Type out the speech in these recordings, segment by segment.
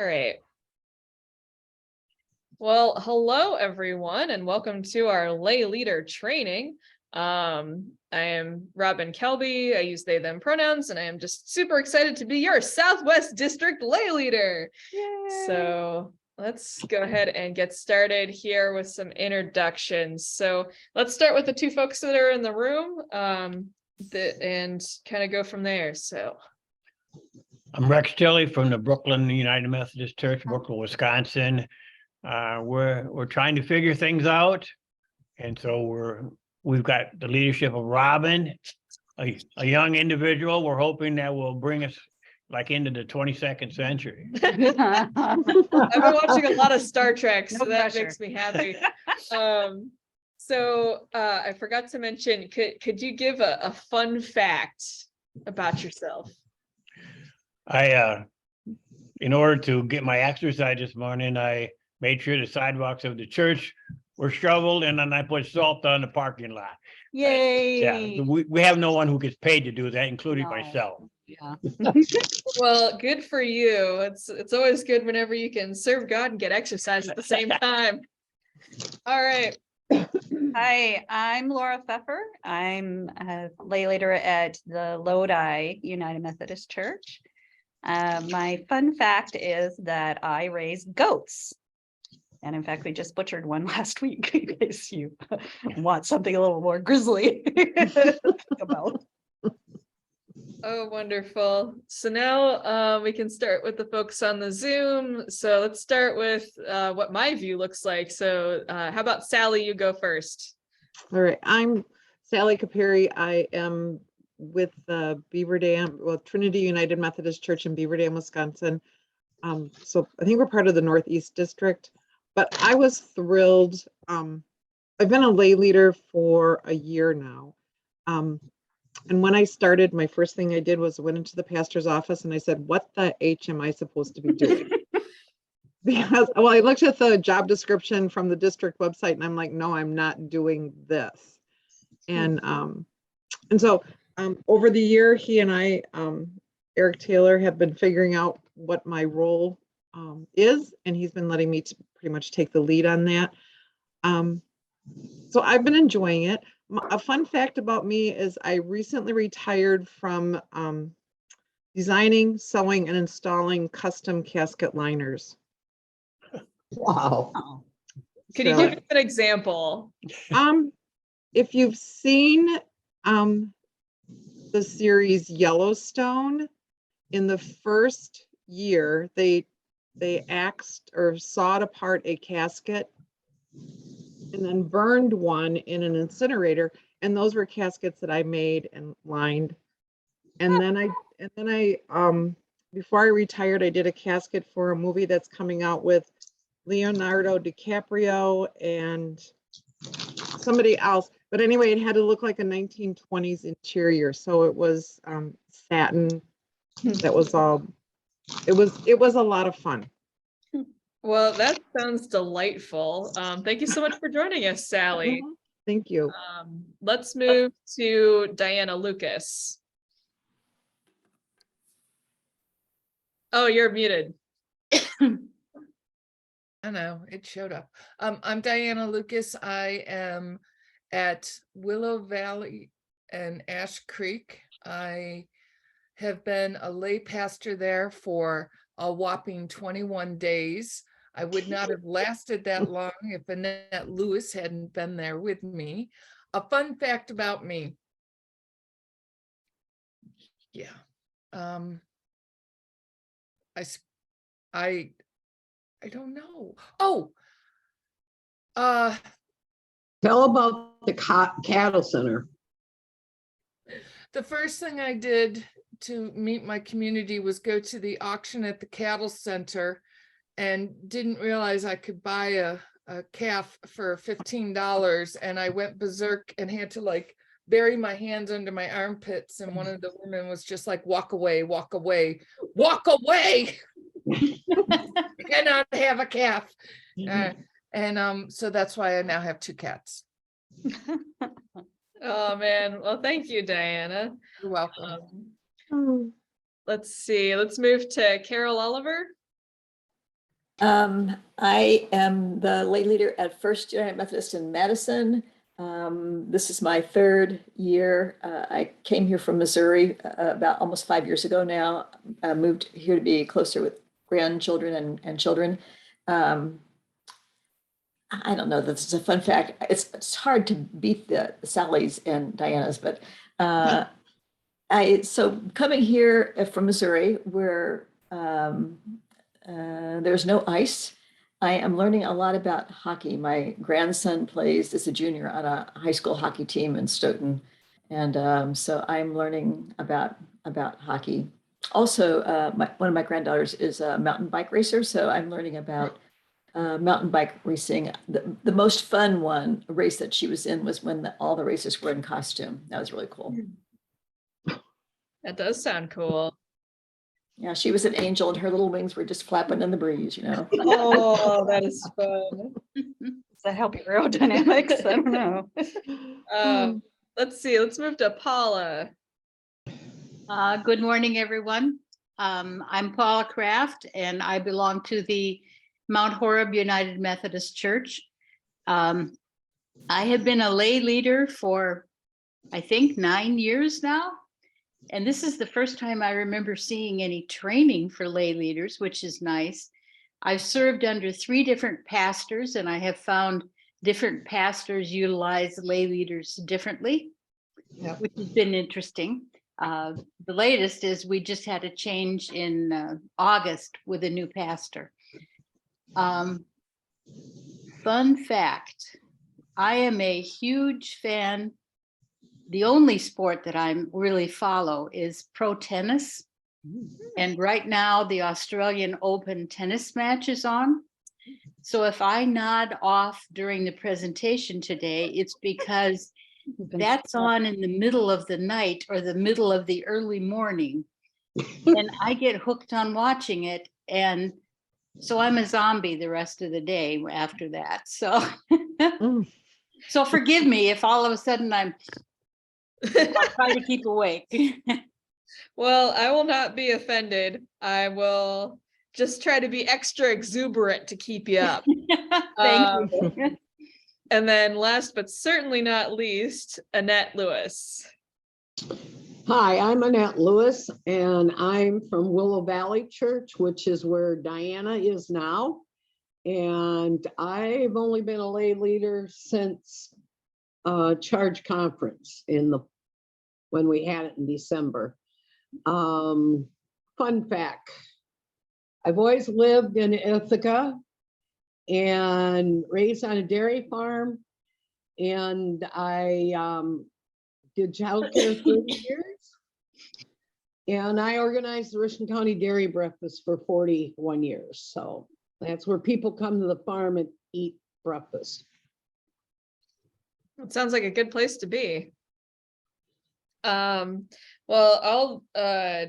right. Well, hello everyone, and welcome to our lay leader training. I am robinkelby. I use they them pronouns, and I am just super excited to be your Southwest District lay leader. Yay. So let's go ahead and get started here with some introductions. So let's start with the two folks that are in the room, and kind of go from there. So I'm Rex Tilley from the Brooklyn United Methodist Church, Brooklyn, Wisconsin. We're trying to figure things out, and so we've got the leadership of Robin, a young individual. We're hoping that will bring us like into the 22nd century. I've been watching a lot of Star Trek, so that pressure. makes me happy. So I forgot to mention, could you give a fun fact about yourself? In order to get my exercise this morning, I made sure the sidewalks of the church were shoveled, and then I put salt on the parking lot. Yay. Yeah, we have no one who gets paid to do that, including No. myself. Yeah. Well, good for you. It's always good whenever you can serve God and get exercise at the same time. All right. Hi, I'm Laura Pfeffer. I'm a lay leader at the Lodi United Methodist Church. My fun fact is that I raise goats. And in fact, we just butchered one last week in case you want something a little more grisly to think about. Oh, wonderful. So now we can start with the folks on the Zoom. So let's start with what my view looks like. So how about Sally, you go first. All right, I'm Sally Caperi. I am with Beaver Dam, Trinity United Methodist Church in Beaver Dam, Wisconsin. So I think we're part of the Northeast District, but I was thrilled. I've been a lay leader for a year now. And when I started, my first thing I did was went into the pastor's office and I said, what the H am I supposed to be doing? Because, well, I looked at the job description from the district website and I'm like, no, I'm not doing this. And so over the year, he and I, Eric Taylor, have been figuring out what my role is, and he's been letting me pretty much take the lead on that. So I've been enjoying it. A fun fact about me is I recently retired from designing, sewing, and installing custom casket liners. Wow. Oh, Could you give us an example? If you've seen the series Yellowstone, in the first year, they axed or sawed apart a casket and then burned one in an incinerator. And those were caskets that I made and lined. And then I before I retired, I did a casket for a movie that's coming out with Leonardo DiCaprio and somebody else. But anyway, it had to look like a 1920s interior. So it was satin. That was all. It was a lot of fun. Well, that sounds delightful. Thank you so much for joining us, Sally. Thank you. Let's move to Diana Lucas. Oh, you're muted. I know, it showed up. I'm Diana Lucas. I am at Willow Valley and Ash Creek. I have been a lay pastor there for a whopping 21 days. I would not have lasted that long if Annette Lewis hadn't been there with me. A fun fact about me. Yeah. I don't know. Oh, Tell about the cattle center. the first thing I did to meet my community was go to the auction at the cattle center and didn't realize I could buy a calf for $15. And I went berserk and had to like bury my hands under my armpits. And one of the women was just like, walk away, walk away, walk away. You cannot have a calf. So that's why I now have 2 cats. Oh man. Well, thank you, Diana. You're welcome. Let's see. Let's move to Carol Oliver. I am the lay leader at First United Methodist in Madison. This is my third year. I came here from Missouri about almost 5 years ago now. I moved here to be closer with grandchildren and children. I don't know, this is a fun fact. It's hard to beat the Sally's and Diana's, but so coming here from Missouri, where there's no ice, I am learning a lot about hockey. My grandson plays as a junior on a high school hockey team in Stoughton, and so I'm learning about hockey. Also, one of my granddaughters is a mountain bike racer, so I'm learning about mountain bike racing. The most fun race that she was in was when all the racers were in costume. That was really cool. That does sound cool. Yeah, she was an angel and her little wings were just flapping in the breeze, you know. Oh, that is fun. Does that help your aerodynamics? I don't know. Let's see, let's move to Paula. Good morning, everyone. I'm Paula Kraft, and I belong to the Mount Horeb United Methodist Church. I have been a lay leader for, I think, 9 years now. And this is the first time I remember seeing any training for lay leaders, which is nice. I've served under 3 different pastors, and I have found different pastors utilize lay leaders differently, which has been interesting. The latest is we just had a change in August with a new pastor. Fun fact, I am a huge fan. The only sport that I really follow is pro tennis. And right now the Australian Open tennis match is on. So if I nod off during the presentation today, it's because that's on in the middle of the night or the middle of the early morning. And I get hooked on watching it. And so I'm a zombie the rest of the day after that. So, so forgive me if all of a sudden I'll try to keep awake. Well, I will not be offended. I will just try to be extra exuberant to keep you up. Thank you. And then last but certainly not least, Annette Lewis. Hi, I'm Annette Lewis, and I'm from Willow Valley Church, which is where Diana is now. And I've only been a lay leader since Charge Conference when we had it in December. Fun fact, I've always lived in Ithaca and raised on a dairy farm, and I did childcare for 30 years. And I organized the Richland County Dairy Breakfast for 41 years. So that's where people come to the farm and eat breakfast. It sounds like a good place to be. Well, I'll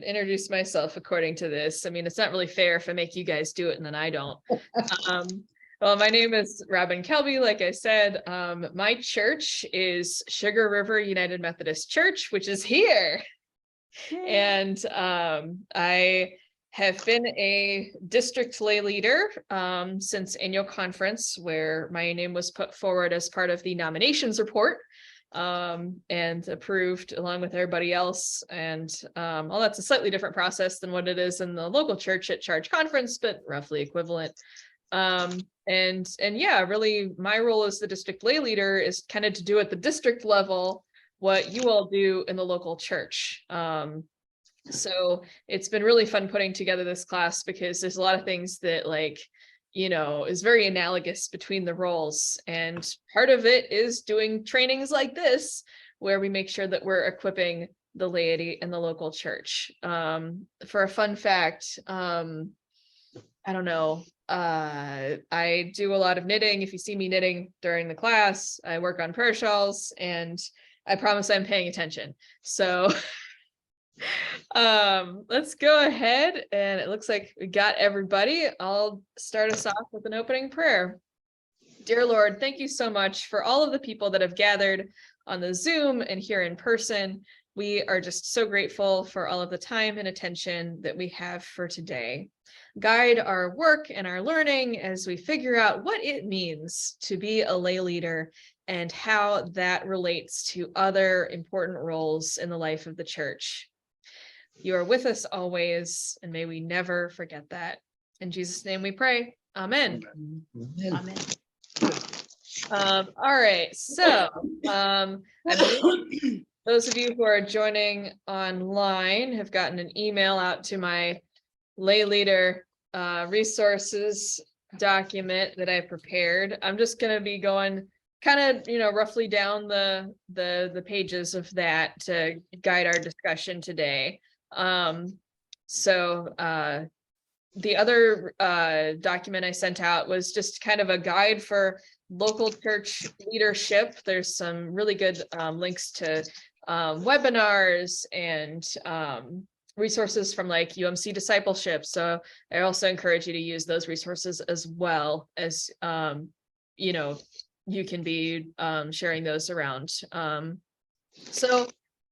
introduce myself according to this. I mean, it's not really fair if I make you guys do it and then I don't. Well, my name is Robinkelby. Like I said, my church is Sugar River United Methodist Church, which is here. And I have been a district lay leader since annual conference, where my name was put forward as part of the nominations report and approved along with everybody else. And well, that's a slightly different process than what it is in the local church at Charge Conference, but roughly equivalent. And yeah, really my role as the district lay leader is kind of to do at the district level what you all do in the local church. So it's been really fun putting together this class because there's a lot of things that, like, you know, is very analogous between the roles. And part of it is doing trainings like this, where we make sure that we're equipping the laity in the local church. For a fun fact, I don't know, I do a lot of knitting. If you see me knitting during the class, I work on prayer shawls, and I promise I'm paying attention. So let's go ahead, and it looks like we got everybody. I'll start us off with an opening prayer. Dear Lord, thank you so much for all of the people that have gathered on the Zoom and here in person. We are just so grateful for all of the time and attention that we have for today. guide our work and our learning as we figure out what it means to be a lay leader and how that relates to other important roles in the life of the church. You are with us always, and may we never forget that. In Jesus' name we pray. Amen. Amen. All right, so I believe those of you who are joining online have gotten an email out to my lay leader resources document that I prepared. I'm just going to be going kind of, roughly down the pages of that to guide our discussion today. The other document I sent out was just kind of a guide for local church leadership. There's some really good links to webinars and resources from like UMC discipleship. So I also encourage you to use those resources as well as, you can be sharing those around. So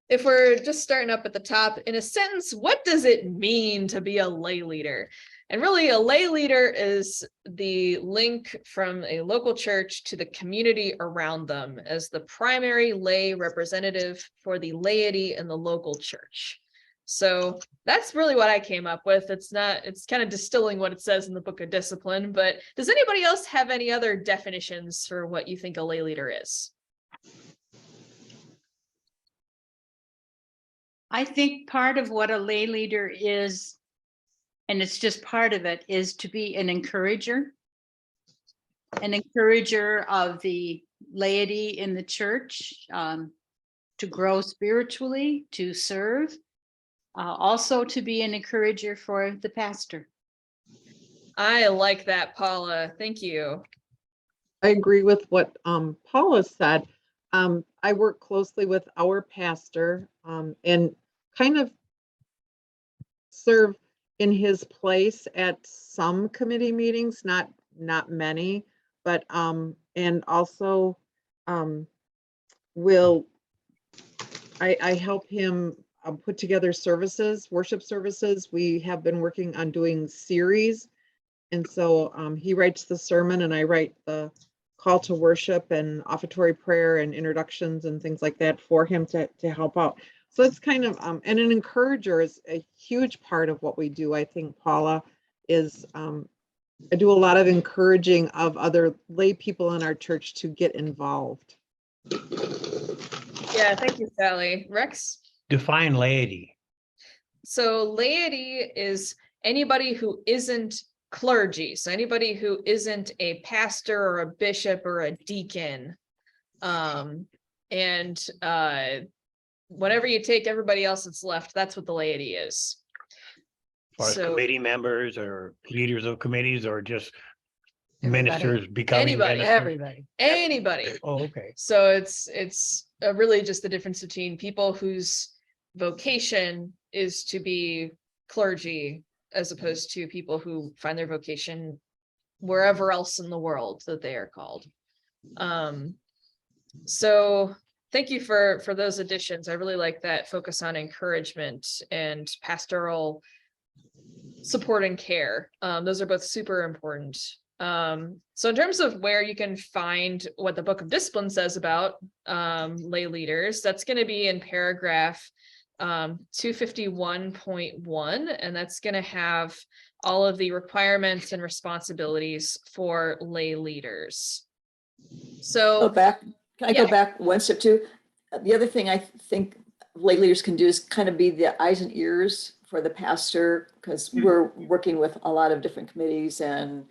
if we're just starting up at the top, in a sentence, what does it mean to be a lay leader? And really, a lay leader is the link from a local church to the community around them as the primary lay representative for the laity in the local church. So that's really what I came up with. It's kind of distilling what it says in the Book of Discipline, but does anybody else have any other definitions for what you think a lay leader is? I think part of what a lay leader is, and it's just part of it, is to be an encourager of the laity in the church, to grow spiritually, to serve, also to be an encourager for the pastor. I like that, Paula. Thank you. I agree with what Paula said. I work closely with our pastor and kind of serve in his place at some committee meetings, not many, but and also I help him put together worship services. We have been working on doing series, and so he writes the sermon and I write the call to worship and offertory prayer and introductions and things like that for him to help out. So it's kind of, and an encourager is a huge part of what we do. I think, Paula, is I do a lot of encouraging of other lay people in our church to get involved. Yeah, thank you, Sally. Rex? Define laity. So laity is anybody who isn't clergy. So anybody who isn't a pastor or a bishop or a deacon. Whenever you take everybody else that's left, that's what the laity is. Or So committee members or leaders of committees or just Everybody. ministers becoming Anybody. ministers? Anybody. Oh, okay. So it's really just the difference between people whose vocation is to be clergy as opposed to people who find their vocation wherever else in the world that they are called. So thank you for those additions. I really like that focus on encouragement and pastoral support and care. Those are both super important. So in terms of where you can find what the Book of Discipline says about lay leaders, that's going to be in paragraph 251.1, and that's going to have all of the requirements and responsibilities for lay leaders. So Can I go back one step too? The other thing I think lay leaders can do is kind of be the eyes and ears for the pastor, because we're working with a lot of different committees and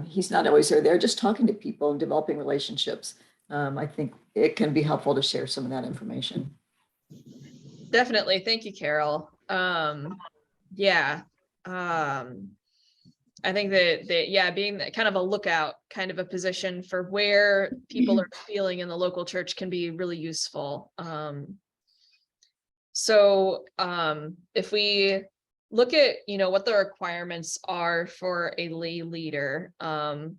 he's not always there. They're just talking to people and developing relationships. I think it can be helpful to share some of that information. Definitely. Thank you, Carol. I think that being kind of a lookout, kind of a position for where people are feeling in the local church can be really useful. If we look at, what the requirements are for a lay leader, a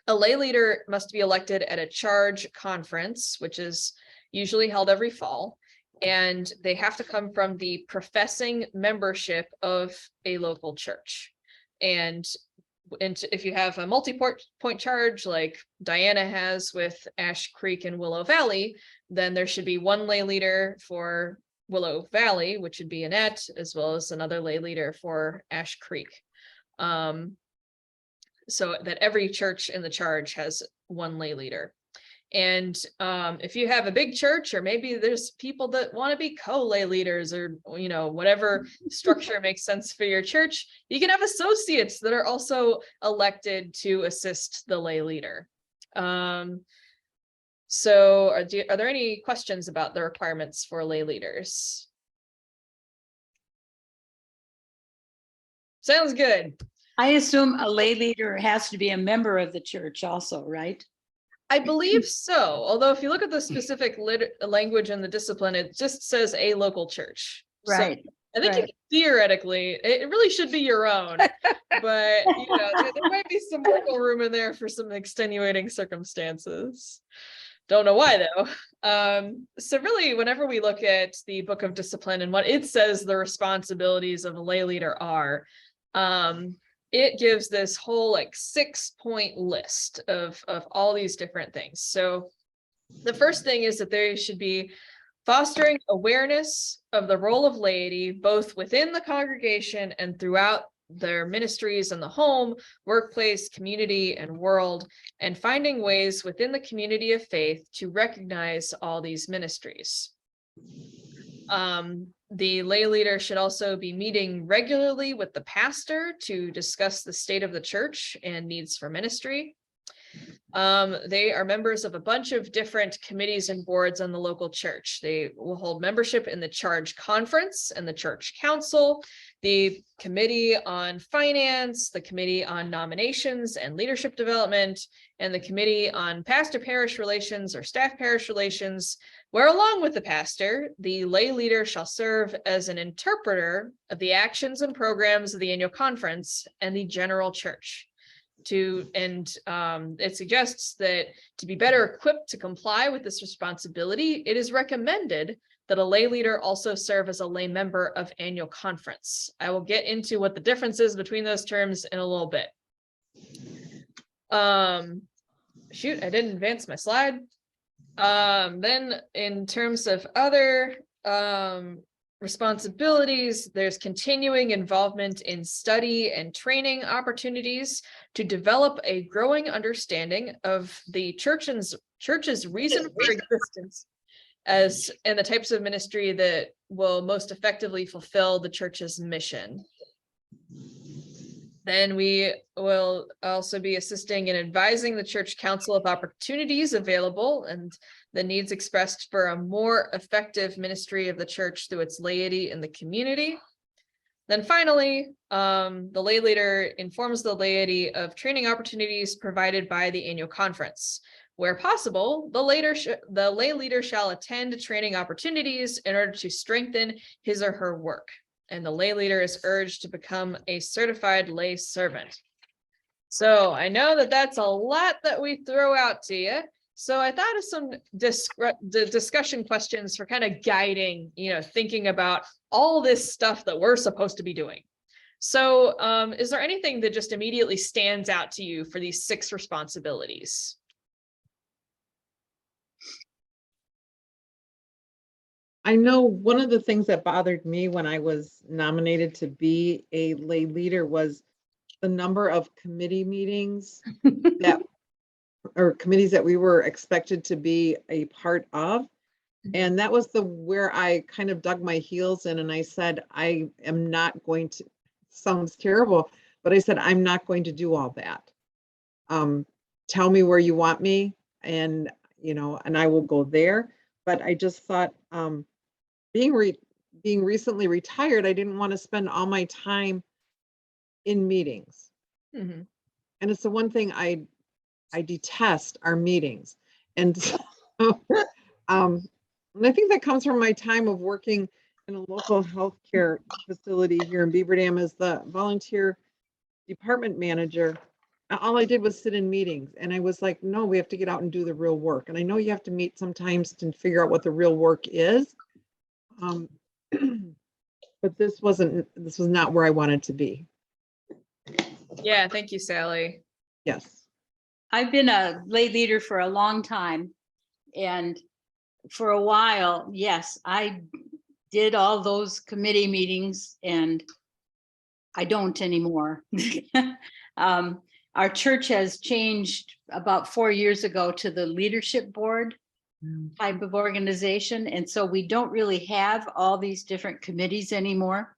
lay leader must be elected at a charge conference, which is usually held every fall, and they have to come from the professing membership of a local church. And if you have a multi-point charge like Diana has with Ash Creek and Willow Valley, then there should be one lay leader for Willow Valley, which would be Annette, as well as another lay leader for Ash Creek. So that every church in the charge has one lay leader. And if you have a big church, or maybe there's people that want to be co-lay leaders, or whatever structure makes sense for your church, you can have associates that are also elected to assist the lay leader. So are there any questions about the requirements for lay leaders? Sounds good. I assume a lay leader has to be a member of the church also, right? I believe so. Although if you look at the specific language in the discipline, it just says a local church. Right. So I think you can, theoretically, it really should be your own, but there might be some wiggle room in there for some extenuating circumstances. Don't know why though. So really, whenever we look at the Book of Discipline and what it says the responsibilities of a lay leader are, it gives this whole 6-point list of all these different things. So the first thing is that they should be fostering awareness of the role of laity, both within the congregation and throughout their ministries in the home, workplace, community, and world, and finding ways within the community of faith to recognize all these ministries. The lay leader should also be meeting regularly with the pastor to discuss the state of the church and needs for ministry. They are members of a bunch of different committees and boards on the local church. They will hold membership in the Charge Conference and the Church Council, the Committee on Finance, the Committee on Nominations and Leadership Development, and the Committee on Pastor-Parish Relations or Staff-Parish Relations, where along with the pastor, the lay leader shall serve as an interpreter of the actions and programs of the annual conference and the general church. It suggests that to be better equipped to comply with this responsibility, it is recommended that a lay leader also serve as a lay member of annual conference. I will get into what the difference is between those terms in a little bit. Shoot, I didn't advance my slide. Then in terms of other responsibilities, there's continuing involvement in study and training opportunities to develop a growing understanding of the church's reason for existence and the types of ministry that will most effectively fulfill the church's mission. Then we will also be assisting in advising the church council of opportunities available and the needs expressed for a more effective ministry of the church through its laity in the community. Then finally, the lay leader informs the laity of training opportunities provided by the annual conference. Where possible, the lay leader shall attend training opportunities in order to strengthen his or her work. And the lay leader is urged to become a certified lay servant. So I know that that's a lot that we throw out to you. So I thought of some discussion questions for kind of guiding, thinking about all this stuff that we're supposed to be doing. So is there anything that just immediately stands out to you for these 6 responsibilities? I know one of the things that bothered me when I was nominated to be a lay leader was the number of committee meetings or committees that we were expected to be a part of. And that was where I kind of dug my heels in and I said, I am not going to, sounds terrible, but I said, I'm not going to do all that. Tell me where you want me and I will go there. But I just thought, being recently retired, I didn't want to spend all my time in meetings. Mm-hmm. And it's the one thing I detest are meetings. And so, and I think that comes from my time of working in a local healthcare facility here in Beaver Dam as the volunteer department manager. All I did was sit in meetings and I was like, no, we have to get out and do the real work. And I know you have to meet sometimes to figure out what the real work is. But this was not where I wanted to be. Yeah, thank you, Sally. Yes. I've been a lay leader for a long time. And for a while, yes, I did all those committee meetings and I don't anymore. Our church has changed about 4 years ago to the leadership board type of organization. And so we don't really have all these different committees anymore.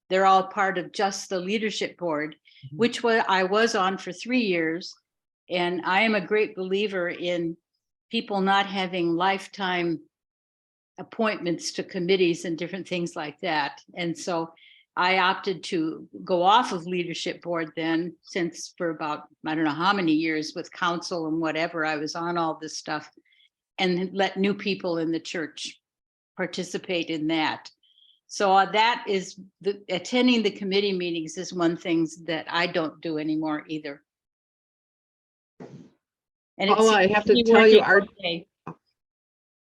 They're all part of just the leadership board, which I was on for 3 years. And I am a great believer in people not having lifetime appointments to committees and different things like that. And so I opted to go off of leadership board then, since for about, I don't know how many years with council and whatever, I was on all this stuff, and let new people in the church participate in that. So that is attending the committee meetings is one thing that I don't do anymore either. And it Paula, I seems have to to be tell you, working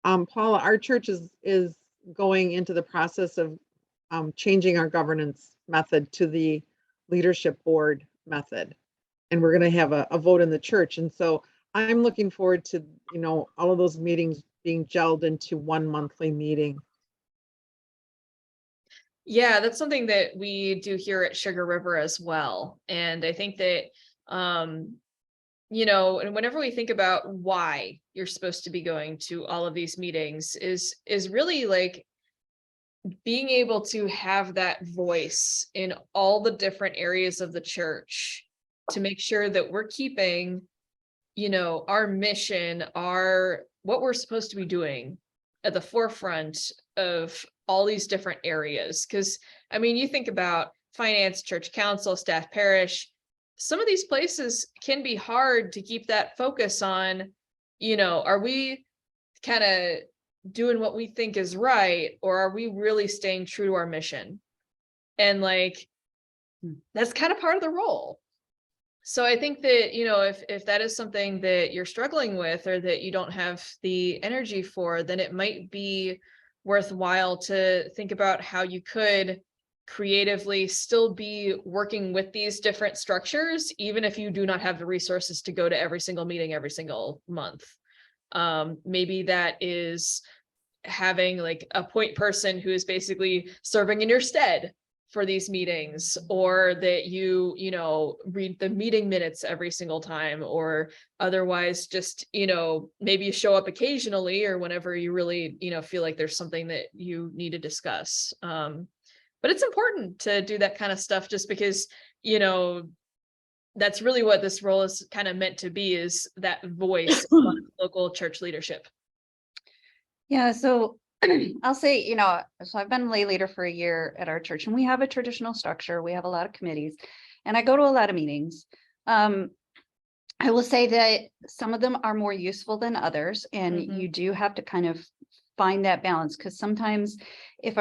Paula, our church is going into the process of changing our governance method to the leadership board method. And we're going to have a vote in the church. And so I'm looking forward to, all of those meetings being gelled into one monthly meeting. Yeah, that's something that we do here at Sugar River as well. And I think that, and whenever we think about why you're supposed to be going to all of these meetings is really like being able to have that voice in all the different areas of the church to make sure that we're keeping, our mission, what we're supposed to be doing at the forefront of all these different areas. Because I mean, you think about finance, church council, staff parish, some of these places can be hard to keep that focus on, are we kind of doing what we think is right, or are we really staying true to our mission? And like, that's kind of part of the role. So I think that, if that is something that you're struggling with or that you don't have the energy for, then it might be worthwhile to think about how you could creatively still be working with these different structures, even if you do not have the resources to go to every single meeting every single month. Maybe that is having like a point person who is basically serving in your stead for these meetings, or that you read the meeting minutes every single time, or otherwise just maybe you show up occasionally or whenever you really feel like there's something that you need to discuss. But it's important to do that kind of stuff, just because that's really what this role is kind of meant to be, is that voice of local church leadership. Yeah, so I'll say, so I've been lay leader for a year at our church, and we have a traditional structure. We have a lot of committees, and I go to a lot of meetings. I will say that some of them are more useful than others, and you do have to kind of find that balance, because sometimes if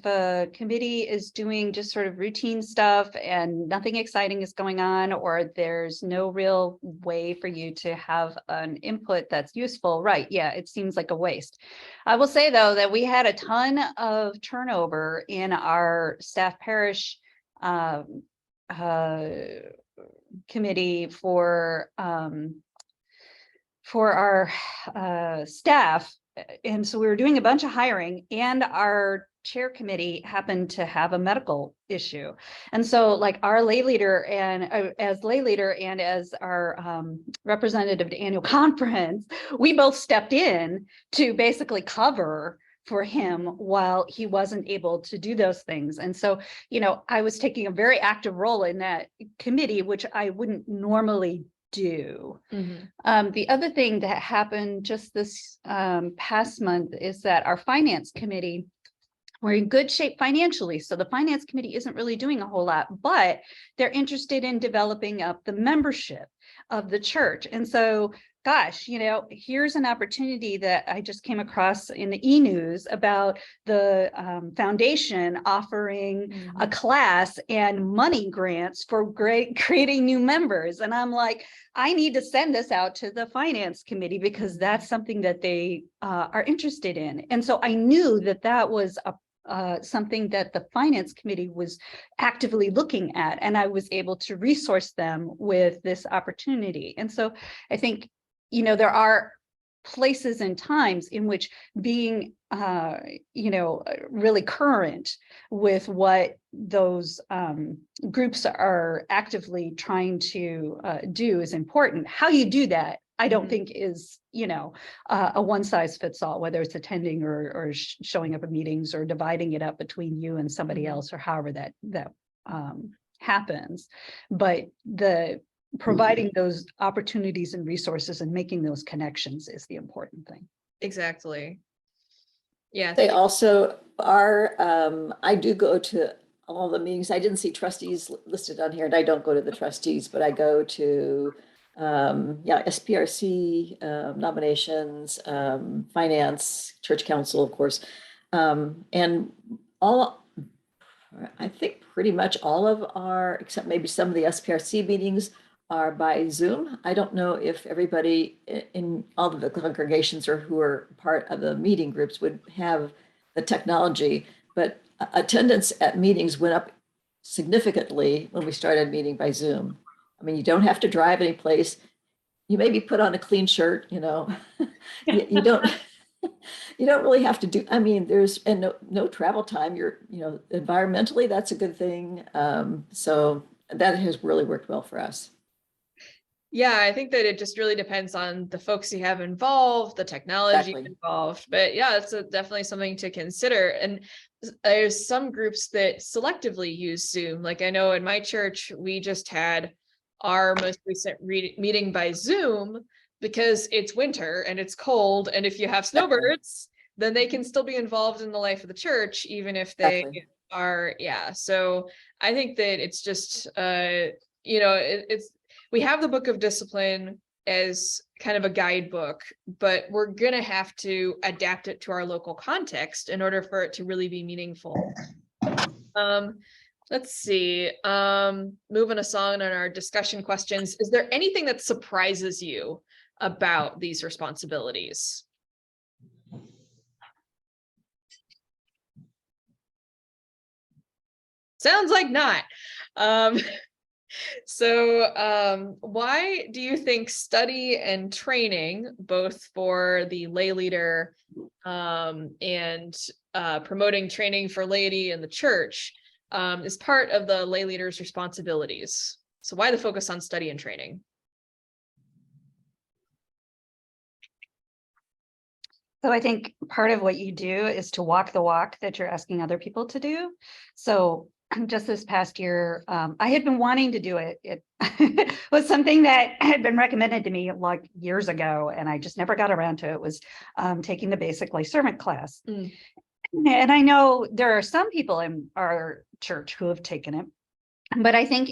a committee is doing just sort of routine stuff and nothing exciting is going on, or there's no real way for you to have an input that's useful, right? Yeah, it seems like a waste. I will say, though, that we had a ton of turnover in our staff parish committee for our staff. And so we were doing a bunch of hiring, and our chair committee happened to have a medical issue. And so like our lay leader and as lay leader and as our representative to annual conference, we both stepped in to basically cover for him while he wasn't able to do those things. And so, I was taking a very active role in that committee, which I wouldn't normally do. The other thing that happened just this past month is that our finance committee, we're in good shape financially. So the finance committee isn't really doing a whole lot, but they're interested in developing up the membership of the church. And so, gosh, here's an opportunity that I just came across in the e-news about the foundation offering a class and money grants for creating new members. And I'm like, I need to send this out to the finance committee, because that's something that they are interested in. And so I knew that that was a something that the finance committee was actively looking at, and I was able to resource them with this opportunity. And so I think, you know, there are places and times in which being, you know, really current with what those groups are actively trying to do is important. How you do that, I don't think is, you know, a one size fits all, whether it's attending or showing up at meetings or dividing it up between you and somebody else, or however that happens. But the providing those opportunities and resources and making those connections is the important thing. Exactly. Yeah. They also are, I do go to all the meetings. I didn't see trustees listed on here, and I don't go to the trustees, but I go to yeah, SPRC nominations, finance, church council, of course. And all, I think pretty much all of our, except maybe some of the SPRC meetings are by Zoom. I don't know if everybody in all of the congregations or who are part of the meeting groups would have the technology, but attendance at meetings went up significantly when we started meeting by Zoom. I mean, you don't have to drive any place. You maybe put on a clean shirt, you know, you don't, you don't really have to do, I mean, there's, and no travel time. You're, you know, environmentally, that's a good thing. So that has really worked well for us. Yeah, I think that it just really depends on the folks you have involved, the technology Exactly. involved. But yeah, it's definitely something to consider. And there's some groups that selectively use Zoom. Like I know in my church, we just had our most recent meeting by Zoom because it's winter and it's cold. And if you have snowbirds, then they can still be involved in the life of the church, even if they are, yeah. So I think that it's just, you know, it's, we have the Book of Discipline as kind of a guidebook, but we're going to have to adapt it to our local context in order for it to really be meaningful. Let's see, moving us on our discussion questions. Is there anything that surprises you about these responsibilities? Sounds like not. So why do you think study and training, both for the lay leader and promoting training for laity in the church, is part of the lay leader's responsibilities? So why the focus on study and training? So I think part of what you do is to walk the walk that you're asking other people to do. So just this past year, I had been wanting to do it. It was something that had been recommended to me like years ago, and I just never got around to it. It was taking the basic lay servant class. And I know there are some people in our church who have taken it, but I think,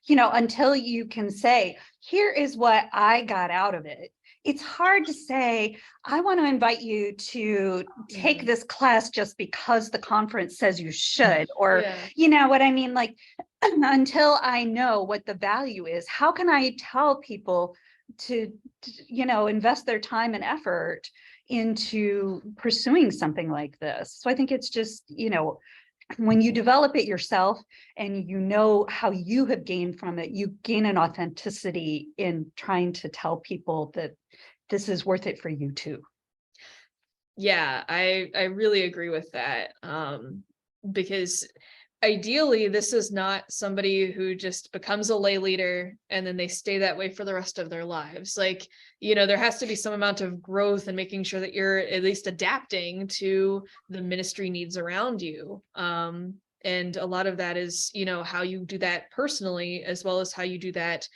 you know, until you can say, here is what I got out of it, it's hard to say, I want to invite you to take this class just because the conference says you should, or, you know what I mean? Like, until I know what the value is, how can I tell people to, you know, invest their time and effort into pursuing something like this? So I think it's just, you know, when you develop it yourself and you know how you have gained from it, you gain an authenticity in trying to tell people that this is worth it for you too. Yeah, I really agree with that. Because ideally, this is not somebody who just becomes a lay leader and then they stay that way for the rest of their lives. Like, you know, there has to be some amount of growth and making sure that you're at least adapting to the ministry needs around you. And a lot of that is, you know, how you do that personally, as well as how you do that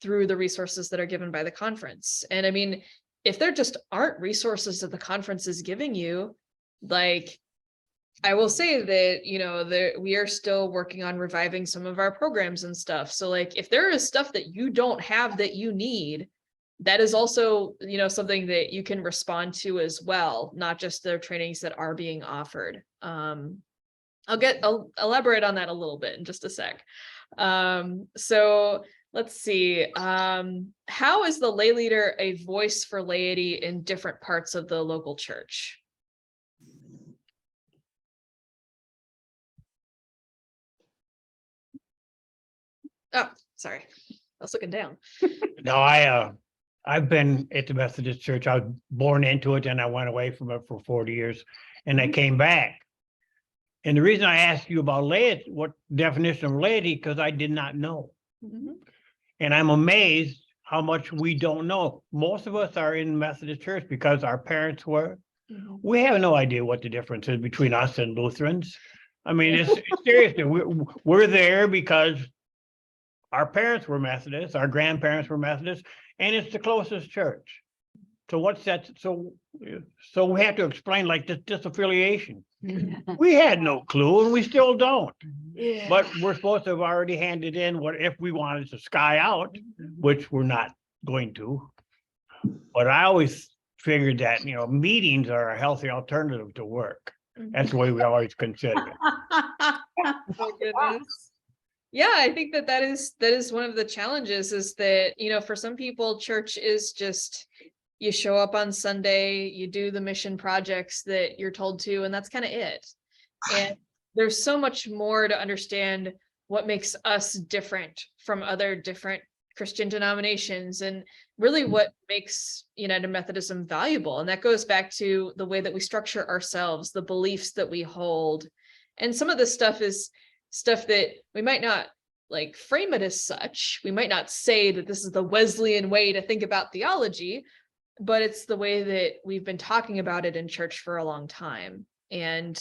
through the resources that are given by the conference. And I mean, if there just aren't resources that the conference is giving you, like, I will say that, you know, we are still working on reviving some of our programs and stuff. So like, if there is stuff that you don't have that you need, that is also, you know, something that you can respond to as well, not just the trainings that are being offered. I'll elaborate on that a little bit in just a sec. So let's see. How is the lay leader a voice for laity in different parts of the local church? Oh, sorry. I was looking down. No, I've been at the Methodist Church. I was born into it and I went away from it for 40 years and I came back. And the reason I asked you about laity, what definition of laity, because I did not know. Mhm. And I'm amazed how much we don't know. Most of us are in Methodist Church because our parents were. Mhm. We have no idea what the difference is between us and Lutherans. I mean, it's seriously, we're there because our parents were Methodists, our grandparents were Methodists, and it's the closest church. So what's that? So we have to explain like this disaffiliation. We had no clue and we still don't. Yeah. But we're supposed to have already handed in what if we wanted to sky out, which we're not going to. But I always figured that, meetings are a healthy alternative to work. That's the way we always consider it. Oh, goodness. Yeah, I think that is one of the challenges is that, for some people, church is just, you show up on Sunday, you do the mission projects that you're told to, and that's kind of it. And there's so much more to understand what makes us different from other different Christian denominations and really what makes United Methodism valuable. And that goes back to the way that we structure ourselves, the beliefs that we hold. And some of this stuff is stuff that we might not like frame it as such. We might not say that this is the Wesleyan way to think about theology, but it's the way that we've been talking about it in church for a long time. And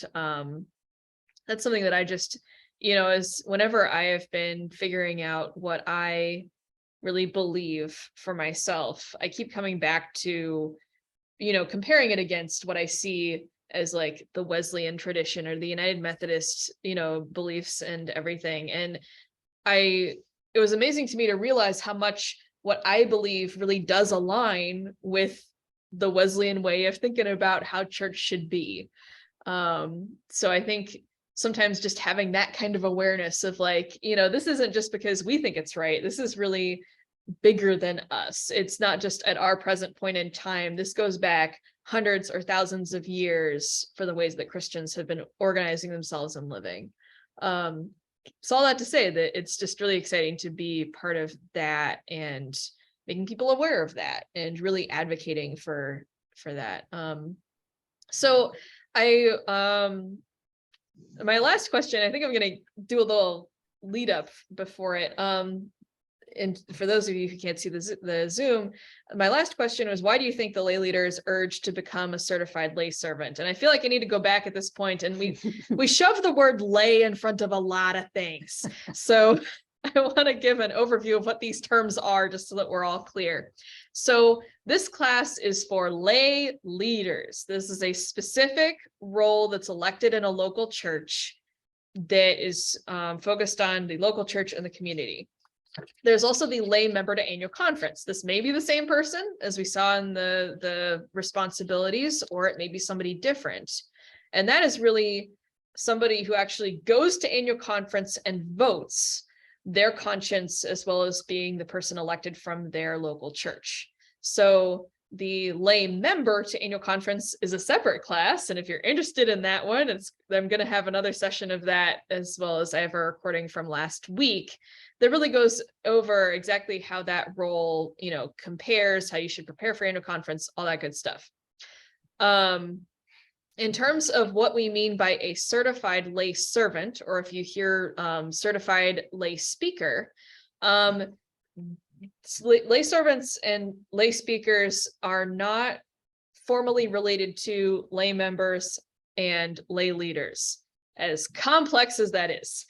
that's something that I just, is whenever I have been figuring out what I really believe for myself, I keep coming back to, comparing it against what I see as like the Wesleyan tradition or the United Methodist, beliefs and everything. And it was amazing to me to realize how much what I believe really does align with the Wesleyan way of thinking about how church should be. So I think sometimes just having that kind of awareness of like, this isn't just because we think it's right. This is really bigger than us. It's not just at our present point in time. This goes back hundreds or thousands of years for the ways that Christians have been organizing themselves and living. So all that to say that it's just really exciting to be part of that and making people aware of that and really advocating for that. So my last question, I think I'm going to do a little lead up before it. And for those of you who can't see the Zoom, my last question was, why do you think the lay leader is urged to become a certified lay servant? And I feel like I need to go back at this point, and we shove the word lay in front of a lot of things. So I want to give an overview of what these terms are, just so that we're all clear. So this class is for lay leaders. This is a specific role that's elected in a local church that is focused on the local church and the community. There's also the lay member to annual conference. This may be the same person as we saw in the responsibilities, or it may be somebody different. And that is really somebody who actually goes to annual conference and votes their conscience, as well as being the person elected from their local church. So the lay member to annual conference is a separate class. And if you're interested in that one, I'm going to have another session of that, as well as I have a recording from last week that really goes over exactly how that role, compares, how you should prepare for annual conference, all that good stuff. In terms of what we mean by a certified lay servant, or if you hear certified lay speaker, lay servants and lay speakers are not formally related to lay members and lay leaders, as complex as that is.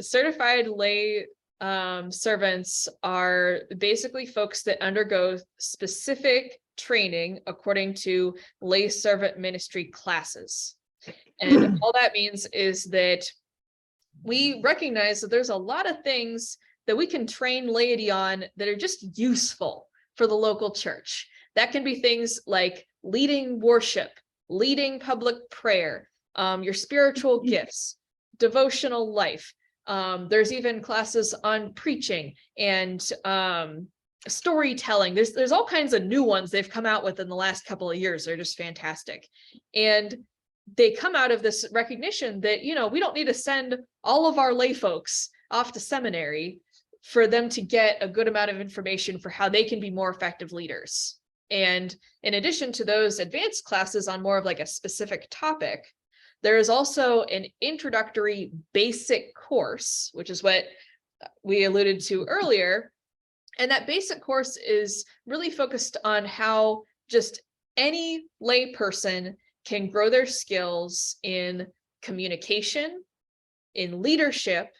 Certified lay servants are basically folks that undergo specific training according to lay servant ministry classes. And all that means is that we recognize that there's a lot of things that we can train laity on that are just useful for the local church. That can be things like leading worship, leading public prayer, your spiritual gifts, devotional life. There's even classes on preaching and storytelling. There's all kinds of new ones they've come out with in the last couple of years. They're just fantastic. And they come out of this recognition that, we don't need to send all of our lay folks off to seminary. for them to get a good amount of information for how they can be more effective leaders. And in addition to those advanced classes on more of like a specific topic, there is also an introductory basic course, which is what we alluded to earlier. And that basic course is really focused on how just any lay person can grow their skills in communication, in leadership,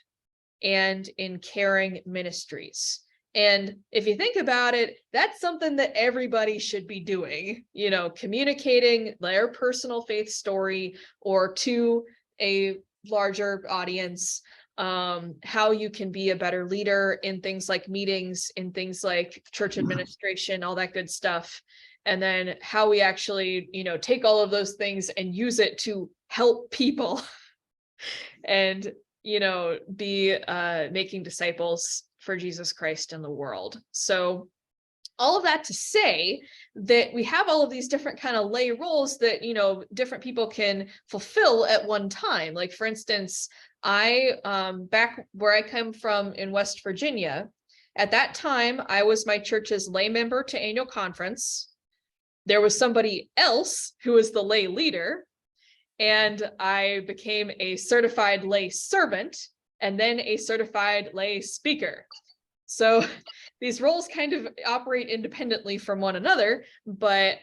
and in caring ministries. And if you think about it, that's something that everybody should be doing, you know, communicating their personal faith story or to a larger audience, how you can be a better leader in things like meetings, in things like church administration, all that good stuff. And then how we actually, you know, take all of those things and use it to help people and, you know, be making disciples for Jesus Christ in the world. So all of that to say that we have all of these different kind of lay roles that, you know, different people can fulfill at one time. Like, for instance, I, back where I come from in West Virginia, at that time, I was my church's lay member to annual conference. There was somebody else who was the lay leader, and I became a certified lay servant and then a certified lay speaker. So these roles kind of operate independently from one another, but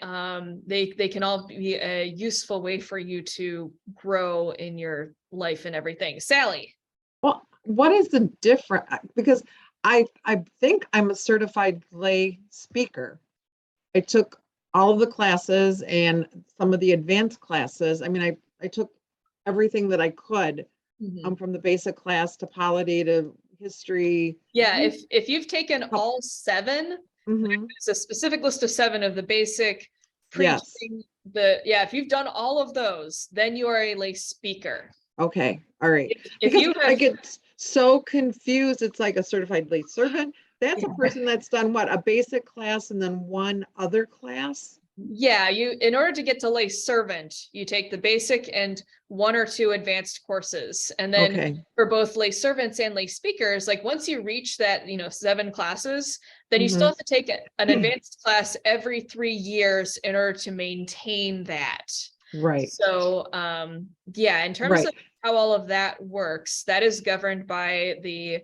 they can all be a useful way for you to grow in your life and everything. Sally. Well, what is the difference? Because I think I'm a certified lay speaker. I took all of the classes and some of the advanced classes. I mean, I took everything that I could, from the basic class to polity to history. Yeah, if you've taken all 7, there's a specific list of 7 of the basic preaching. Yes. If you've done all of those, then you are a lay speaker. Okay, all right. If Because you I have, get so confused. It's like a certified lay servant. That's a person that's done what? A basic class and then one other class? yeah, in order to get to lay servant, you take the basic and 1 or 2 advanced courses. And then Okay. for both lay servants and lay speakers, like once you reach that, you know, 7 classes, then you still have to take an advanced class every 3 years in order to maintain that. Right. So, yeah, in terms Right. of how all of that works, that is governed by the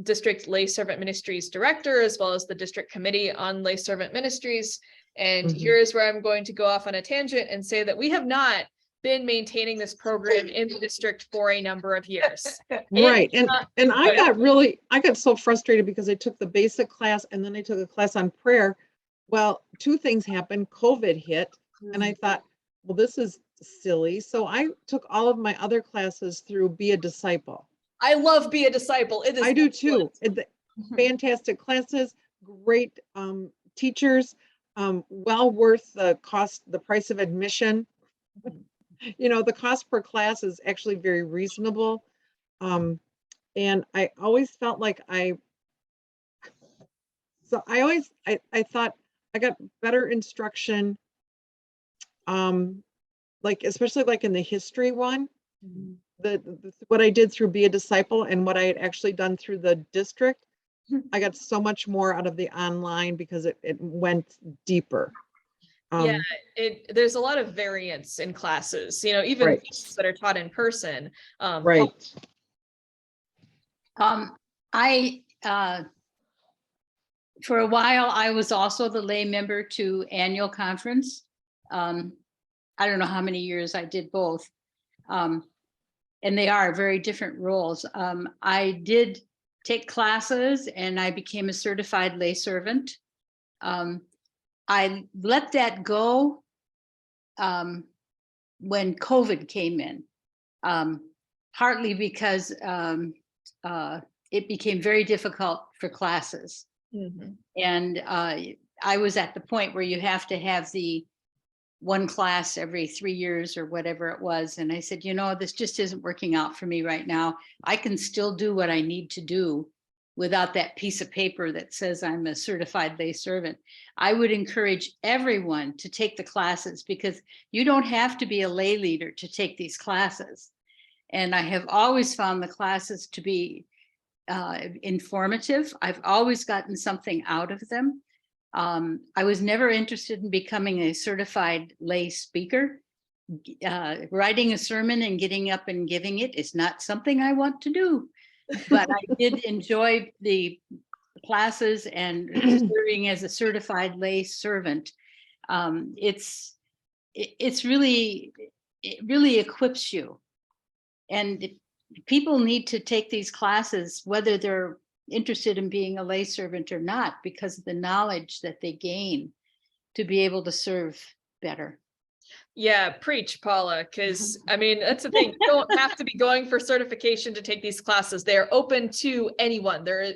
district lay servant ministries director, as well as the district committee on lay servant ministries. And here is where I'm going to go off on a tangent and say that we have not been maintaining this program in the district for a number of years. Right. And I got so frustrated because I took the basic class and then I took a class on prayer. Well, 2 things happened. COVID hit and I thought, well, this is silly. So I took all of my other classes through Be a Disciple. I love Be a Disciple. It is I do too. Fantastic classes, great teachers, well worth the cost, the price of admission. You know, the cost per class is actually very reasonable. And I always felt like I thought I got better instruction. Like, especially like in the history one, what I did through Be a Disciple and what I had actually done through the district, I got so much more out of the online because it went deeper. Yeah, there's a lot of variance in classes, you know, even that are taught in person. Right. For a while, I was also the lay member to annual conference. I don't know how many years I did both. And they are very different roles. I did take classes and I became a certified lay servant. I let that go when COVID came in, partly because it became very difficult for classes. And I was at the point where you have to have the 1 class every 3 years or whatever it was. And I said, you know, this just isn't working out for me right now. I can still do what I need to do without that piece of paper that says I'm a certified lay servant. I would encourage everyone to take the classes because you don't have to be a lay leader to take these classes. And I have always found the classes to be informative. I've always gotten something out of them. I was never interested in becoming a certified lay speaker. Writing a sermon and getting up and giving it is not something I want to do, but I did enjoy the classes and serving as a certified lay servant. It really equips you, and people need to take these classes, whether they're interested in being a lay servant or not, because of the knowledge that they gain to be able to serve better. Yeah, preach, Paula, because I mean, that's the thing. You don't have to be going for certification to take these classes. They're open to anyone. They're,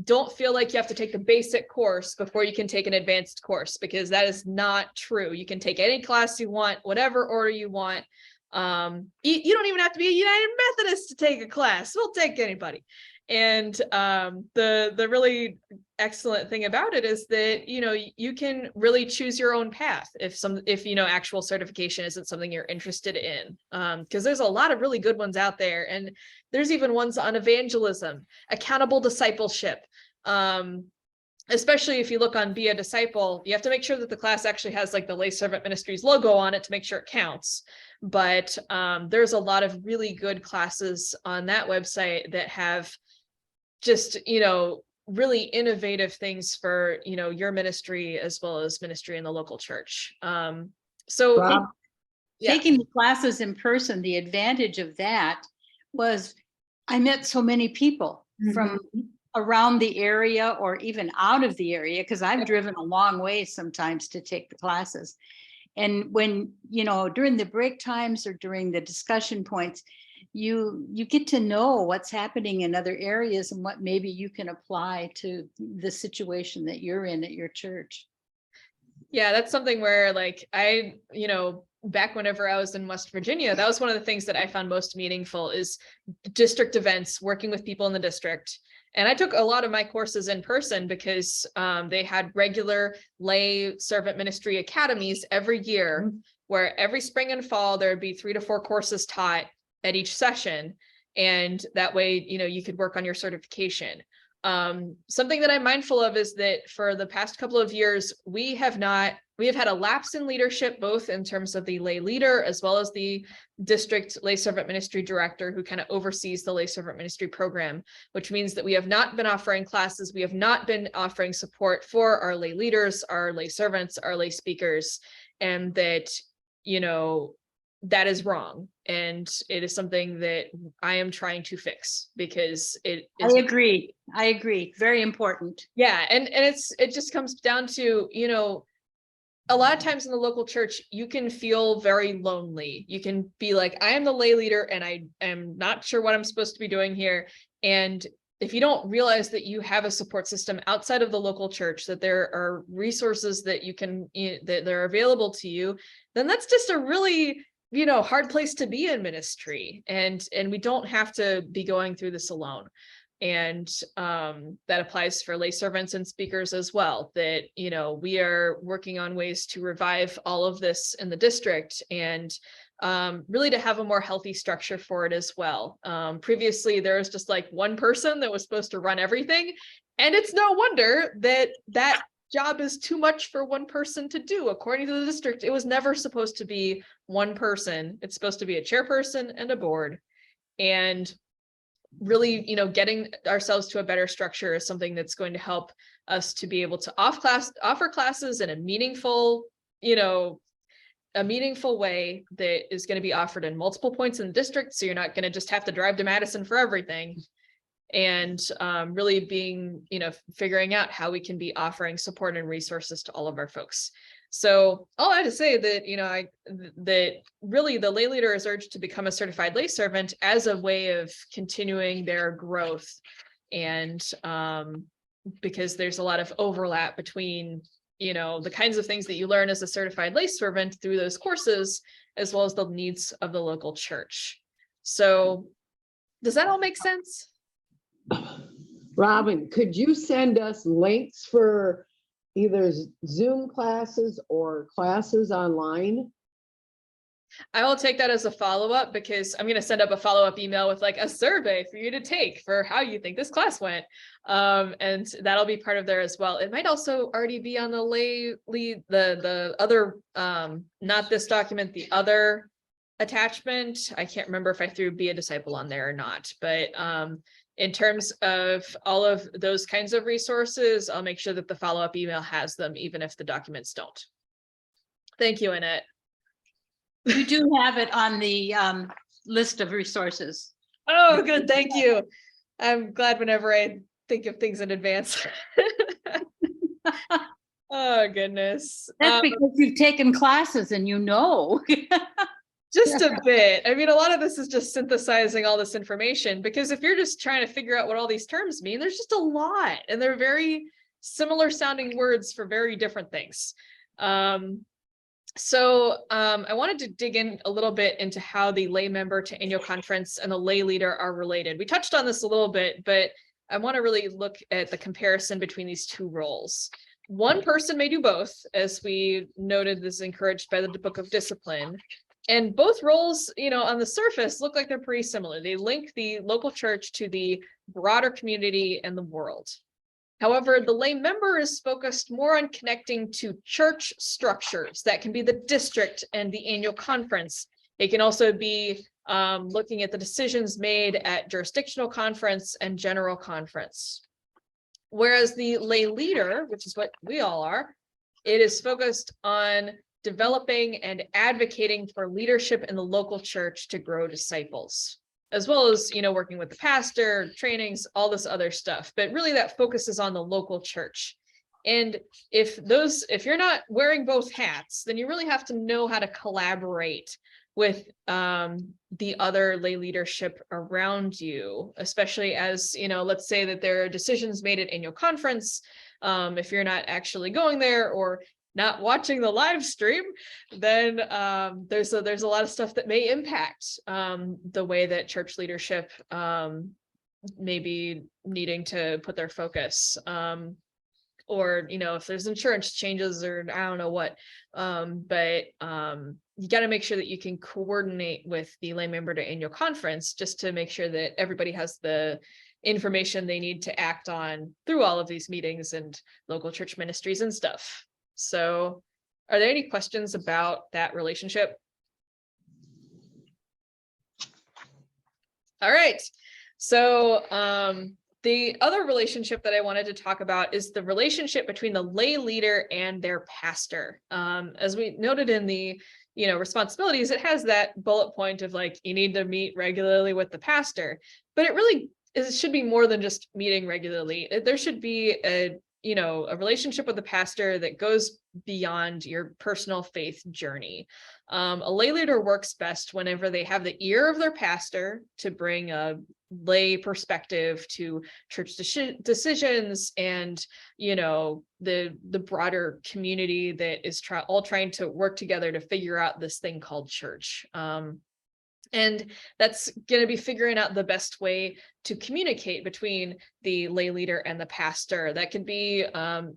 don't feel like you have to take the basic course before you can take an advanced course, because that is not true. You can take any class you want, whatever order you want. You don't even have to be a United Methodist to take a class. We'll take anybody. And the really excellent thing about it is that you can really choose your own path if actual certification isn't something you're interested in, because there's a lot of really good ones out there, and there's even ones on evangelism, accountable discipleship. Especially if you look on Be a Disciple, you have to make sure that the class actually has like the Lay Servant Ministries logo on it to make sure it counts. But there's a lot of really good classes on that website that have just, really innovative things for, your ministry as well as ministry in the local church. So Rob? Taking the classes in person, the advantage of that was I met so many people from around the area or even out of the area, because I've driven a long way sometimes to take the classes. And when, during the break times or during the discussion points, you get to know what's happening in other areas and what maybe you can apply to the situation that you're in at your church. Yeah, that's something where like back whenever I was in West Virginia, that was one of the things that I found most meaningful is district events, working with people in the district. And I took a lot of my courses in person because they had regular lay servant ministry academies every year, where every spring and fall, there would be 3 to 4 courses taught at each session. And that way, you could work on your certification. Something that I'm mindful of is that for the past couple of years, we have had a lapse in leadership, both in terms of the lay leader as well as the district lay servant ministry director, who kind of oversees the lay servant ministry program, which means that we have not been offering classes. We have not been offering support for our lay leaders, our lay servants, our lay speakers, and that, that is wrong. And it is something that I am trying to fix, because it is. I agree. Very important. Yeah. And it just comes down to, a lot of times in the local church, you can feel very lonely. You can be like, I am the lay leader and I am not sure what I'm supposed to be doing here. And if you don't realize that you have a support system outside of the local church, that there are resources that that they're available to you, then that's just a really, hard place to be in ministry. And we don't have to be going through this alone. And that applies for lay servants and speakers as well, that, we are working on ways to revive all of this in the district, and really to have a more healthy structure for it as well. Previously, there was just like one person that was supposed to run everything. And it's no wonder that job is too much for one person to do. According to the district, it was never supposed to be one person. It's supposed to be a chairperson and a board. And really, getting ourselves to a better structure is something that's going to help us to be able to offer classes in a meaningful way that is going to be offered in multiple points in the district. So you're not going to just have to drive to Madison for everything. And really being, figuring out how we can be offering support and resources to all of our folks. So all I had to say that, that really the lay leader is urged to become a certified lay servant as a way of continuing their growth. And because there's a lot of overlap between, the kinds of things that you learn as a certified lay servant through those courses, as well as the needs of the local church. So does that all make sense? Robin, could you send us links for either Zoom classes or classes online? I will take that as a follow-up because I'm going to send up a follow-up email with like a survey for you to take for how you think this class went. And that'll be part of there as well. It might also already be on the the other, not this document, the other attachment. I can't remember if I threw Be a Disciple on there or not, but in terms of all of those kinds of resources, I'll make sure that the follow-up email has them, even if the documents don't. Thank you, Annette. You do have it on the list of resources. Oh, good. Thank you. I'm glad whenever I think of things in advance. Oh, goodness. That's because you've taken classes and you know. Just a bit. I mean, a lot of this is just synthesizing all this information, because if you're just trying to figure out what all these terms mean, there's just a lot, and they're very similar sounding words for very different things. So I wanted to dig in a little bit into how the lay member to annual conference and the lay leader are related. We touched on this a little bit, but I want to really look at the comparison between these two roles. One person may do both, as we noted, this is encouraged by the Book of Discipline. And both roles, you know, on the surface look like they're pretty similar. They link the local church to the broader community and the world. However, the lay member is focused more on connecting to church structures. That can be the district and the annual conference. It can also be looking at the decisions made at jurisdictional conference and general conference. Whereas the lay leader, which is what we all are, it is focused on developing and advocating for leadership in the local church to grow disciples, as well as, you know, working with the pastor, trainings, all this other stuff. But really that focuses on the local church. And if you're not wearing both hats, then you really have to know how to collaborate with the other lay leadership around you, especially as, you know, let's say that there are decisions made at annual conference. If you're not actually going there or not watching the live stream, then there's a lot of stuff that may impact the way that church leadership may be needing to put their focus, or, you know, if there's insurance changes or I don't know what, but you got to make sure that you can coordinate with the lay member to annual conference, just to make sure that everybody has the information they need to act on through all of these meetings and local church ministries and stuff. So are there any questions about that relationship? All right. So the other relationship that I wanted to talk about is the relationship between the lay leader and their pastor. As we noted in the, you know, responsibilities, it has that bullet point of like, you need to meet regularly with the pastor, but it should be more than just meeting regularly. There should be a relationship with the pastor that goes beyond your personal faith journey. A lay leader works best whenever they have the ear of their pastor to bring a lay perspective to church decisions and, you know, the broader community that is all trying to work together to figure out this thing called church. And that's going to be figuring out the best way to communicate between the lay leader and the pastor. That could be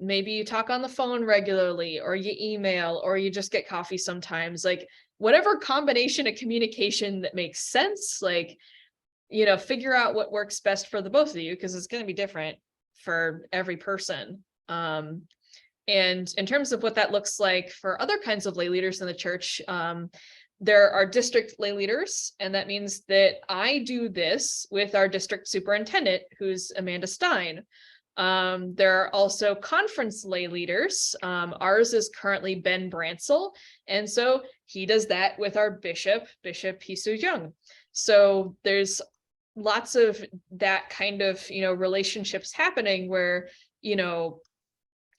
maybe you talk on the phone regularly, or you email, or you just get coffee sometimes, like whatever combination of communication that makes sense, like, you know, figure out what works best for the both of you, because it's going to be different for every person. And in terms of what that looks like for other kinds of lay leaders in the church, there are district lay leaders, and that means that I do this with our district superintendent, who's Amanda Stein. There are also conference lay leaders. Ours is currently Ben Bransel, and so he does that with our Bishop Hisu Young. So there's lots of that kind of, you know, relationships happening where, you know,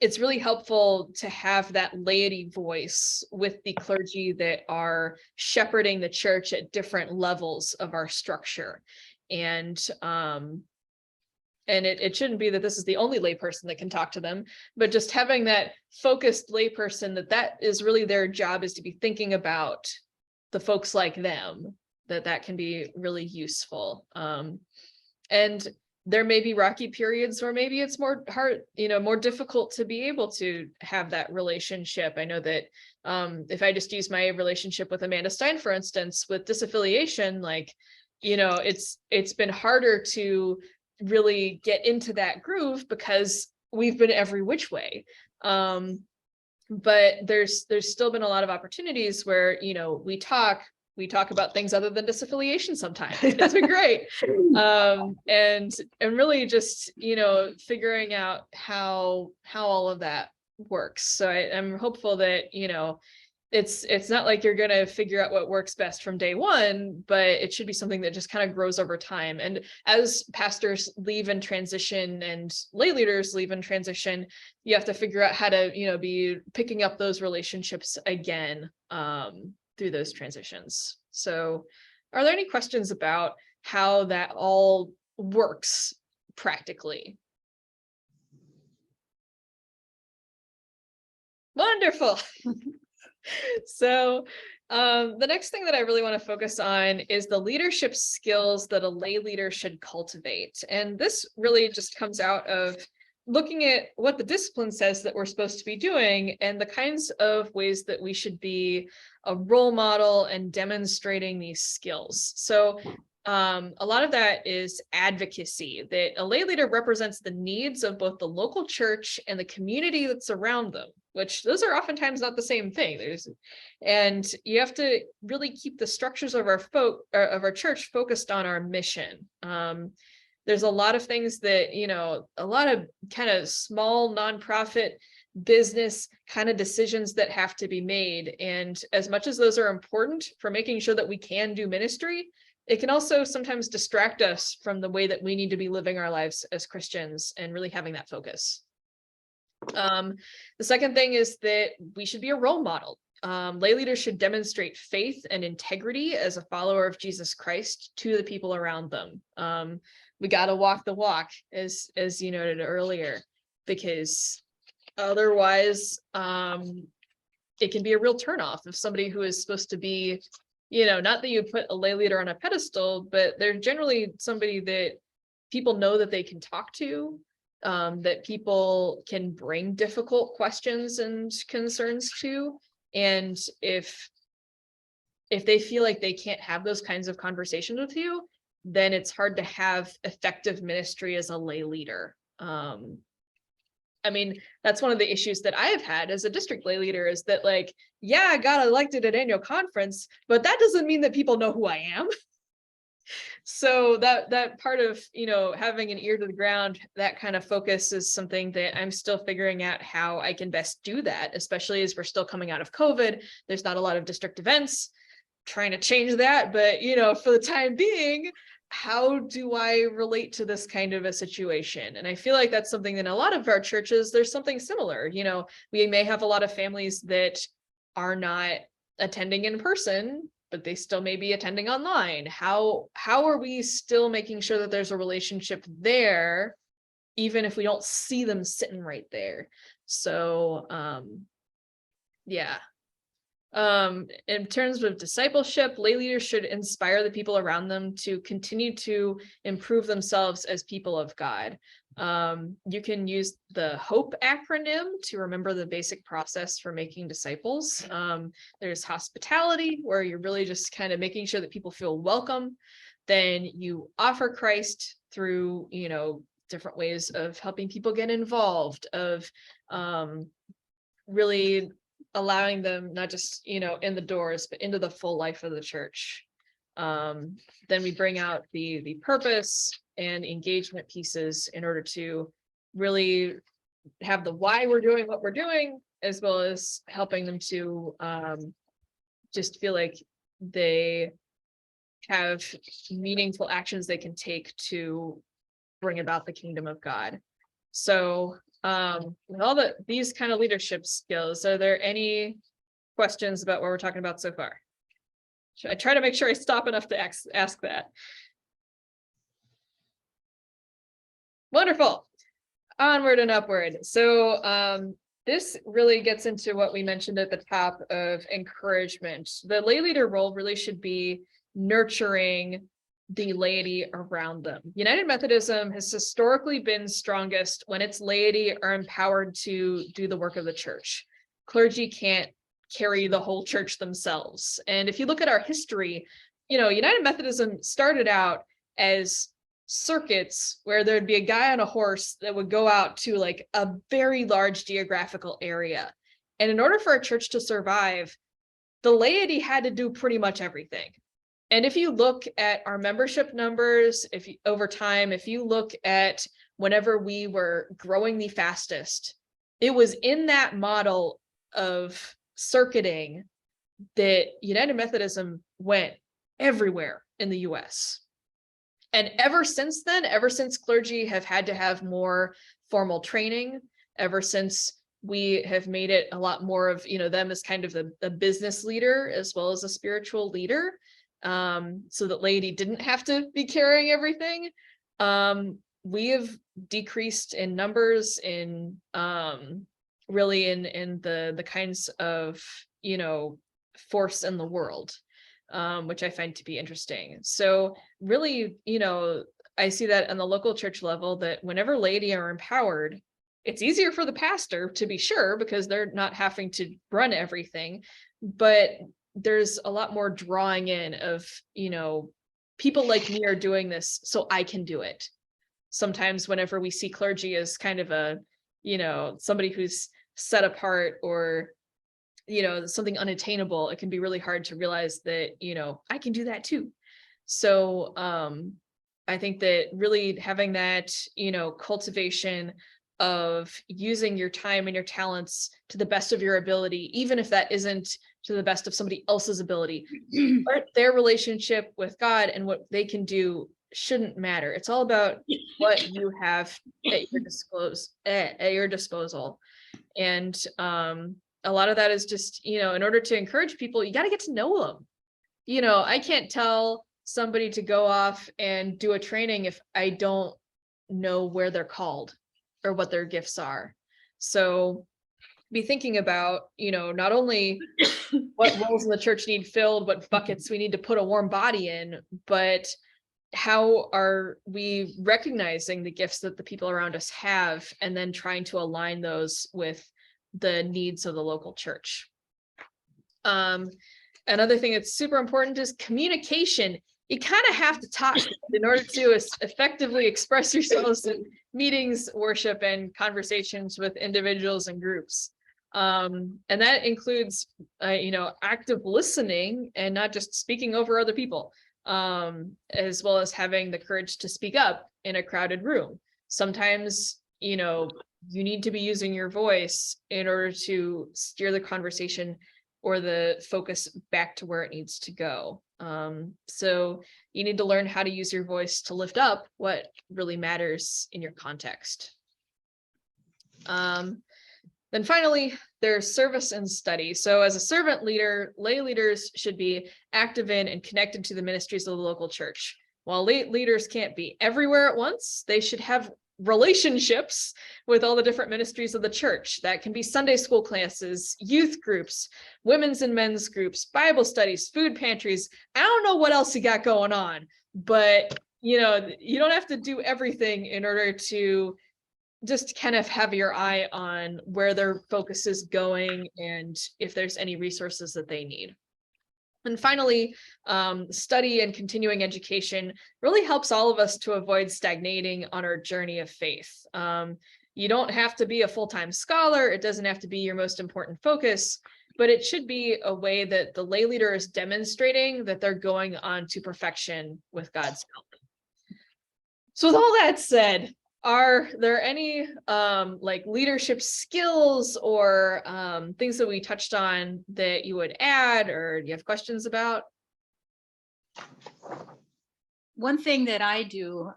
it's really helpful to have that laity voice with the clergy that are shepherding the church at different levels of our structure. And it shouldn't be that this is the only layperson that can talk to them, but just having that focused layperson that is really their job, is to be thinking about the folks like them, that can be really useful. And there may be rocky periods where maybe it's more hard, more difficult to be able to have that relationship. I know that if I just use my relationship with Amanda Stein, for instance, with disaffiliation, like, it's been harder to really get into that groove because we've been every which way. But there's still been a lot of opportunities where, we talk about things other than disaffiliation sometimes. It's been great. And really just, figuring out how all of that works. So I'm hopeful that, it's not like you're going to figure out what works best from day one, but it should be something that just kind of grows over time. And as pastors leave and transition and lay leaders leave and transition, you have to figure out how to, be picking up those relationships again through those transitions. So are there any questions about how that all works practically? Wonderful. So the next thing that I really want to focus on is the leadership skills that a lay leader should cultivate. And this really just comes out of looking at what the discipline says that we're supposed to be doing and the kinds of ways that we should be a role model and demonstrating these skills. So a lot of that is advocacy, that a lay leader represents the needs of both the local church and the community that's around them, which those are oftentimes not the same thing. And you have to really keep the structures of our church focused on our mission. There's a lot of things that, a lot of kind of small nonprofit business kind of decisions that have to be made. And as much as those are important for making sure that we can do ministry, it can also sometimes distract us from the way that we need to be living our lives as Christians and really having that focus. The second thing is that we should be a role model. Lay leaders should demonstrate faith and integrity as a follower of Jesus Christ to the people around them. We got to walk the walk, as you noted earlier, because otherwise it can be a real turnoff if somebody who is supposed to be, not that you put a lay leader on a pedestal, but they're generally somebody that people know that they can talk to, that people can bring difficult questions and concerns to. And if they feel like they can't have those kinds of conversations with you, then it's hard to have effective ministry as a lay leader. I mean, that's one of the issues that I have had as a district lay leader is that, like, yeah, I got elected at annual conference, but that doesn't mean that people know who I am. So that part of, having an ear to the ground, that kind of focus is something that I'm still figuring out how I can best do that, especially as we're still coming out of COVID. There's not a lot of district events, trying to change that, but, for the time being, how do I relate to this kind of a situation? And I feel like that's something that in a lot of our churches, there's something similar. We may have a lot of families that are not attending in person, but they still may be attending online. How are we still making sure that there's a relationship there, even if we don't see them sitting right there? So, yeah. In terms of discipleship, lay leaders should inspire the people around them to continue to improve themselves as people of God. You can use the HOPE acronym to remember the basic process for making disciples. There's hospitality, where you're really just kind of making sure that people feel welcome. Then you offer Christ through, different ways of helping people get involved, of really allowing them not just, in the doors, but into the full life of the church. Then we bring out the purpose and engagement pieces in order to really have the why we're doing what we're doing, as well as helping them to just feel like they have meaningful actions they can take to bring about the kingdom of God. So with all these kind of leadership skills, are there any questions about what we're talking about so far? Should I try to make sure I stop enough to ask that? Wonderful. Onward and upward. So this really gets into what we mentioned at the top of encouragement. The lay leader role really should be nurturing the laity around them. United Methodism has historically been strongest when its laity are empowered to do the work of the church. Clergy can't carry the whole church themselves. And if you look at our history, United Methodism started out as circuits where there'd be a guy on a horse that would go out to like a very large geographical area. And in order for a church to survive, the laity had to do pretty much everything. And if you look at our membership numbers, over time, if you look at whenever we were growing the fastest, it was in that model of circuiting that United Methodism went everywhere in the US. And ever since then, ever since clergy have had to have more formal training, ever since we have made it a lot more of, them as kind of a business leader as well as a spiritual leader, so that laity didn't have to be carrying everything. We have decreased in numbers in really in the kinds of, force in the world, which I find to be interesting. So really, I see that on the local church level, that whenever laity are empowered, it's easier for the pastor, to be sure, because they're not having to run everything, but there's a lot more drawing in of, people like me are doing this, so I can do it. Sometimes whenever we see clergy as kind of a, somebody who's set apart or, something unattainable, it can be really hard to realize that, I can do that too. So I think that really having that, cultivation of using your time and your talents to the best of your ability, even if that isn't to the best of somebody else's ability, but their relationship with God and what they can do shouldn't matter. It's all about what you have at your disposal. And a lot of that is just, in order to encourage people, you got to get to know them. I can't tell somebody to go off and do a training if I don't know where they're called or what their gifts are. So be thinking about, not only what roles in the church need filled, what buckets we need to put a warm body in, but how are we recognizing the gifts that the people around us have, and then trying to align those with the needs of the local church. Another thing that's super important is communication. You kind of have to talk in order to effectively express yourselves in meetings, worship, and conversations with individuals and groups. And that includes, active listening and not just speaking over other people, as well as having the courage to speak up in a crowded room. Sometimes, you need to be using your voice in order to steer the conversation or the focus back to where it needs to go. So you need to learn how to use your voice to lift up what really matters in your context. Then finally, there's service and study. So as a servant leader, lay leaders should be active in and connected to the ministries of the local church. While lay leaders can't be everywhere at once, they should have relationships with all the different ministries of the church. That can be Sunday school classes, youth groups, women's and men's groups, Bible studies, food pantries. I don't know what else you got going on, but you don't have to do everything in order to just kind of have your eye on where their focus is going and if there's any resources that they need. And finally, study and continuing education really helps all of us to avoid stagnating on our journey of faith. You don't have to be a full-time scholar. It doesn't have to be your most important focus, but it should be a way that the lay leader is demonstrating that they're going on to perfection with God's help. So with all that said, are there any leadership skills or things that we touched on that you would add or you have questions about? One thing that I do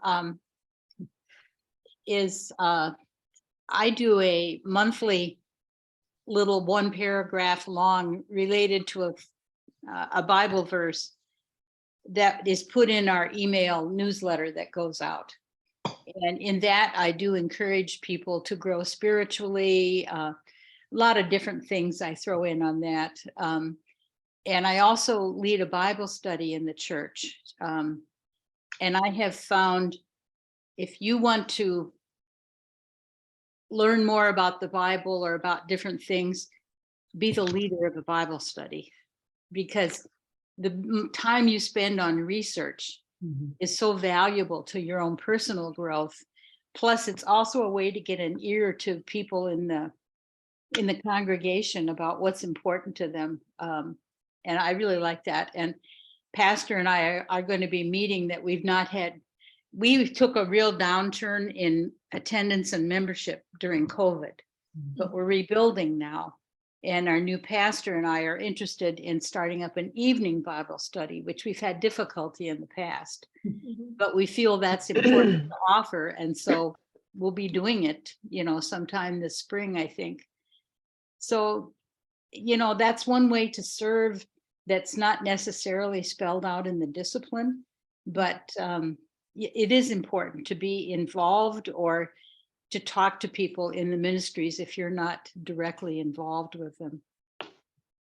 is I do a monthly little 1 paragraph long related to a Bible verse that is put in our email newsletter that goes out. And in that, I do encourage people to grow spiritually. A lot of different things I throw in on that. And I also lead a Bible study in the church. And I have found if you want to learn more about the Bible or about different things, be the leader of a Bible study, because the time you spend on research is so valuable to your own personal growth. Plus, it's also a way to get an ear to people in the congregation about what's important to them. And I really like that. And Pastor and I are going to be meeting that we've not had. We took a real downturn in attendance and membership during COVID, but we're rebuilding now. And our new pastor and I are interested in starting up an evening Bible study, which we've had difficulty in the past, but we feel that's important to offer. And so we'll be doing it, sometime this spring, I think. So, that's one way to serve that's not necessarily spelled out in the discipline, but it is important to be involved or to talk to people in the ministries if you're not directly involved with them.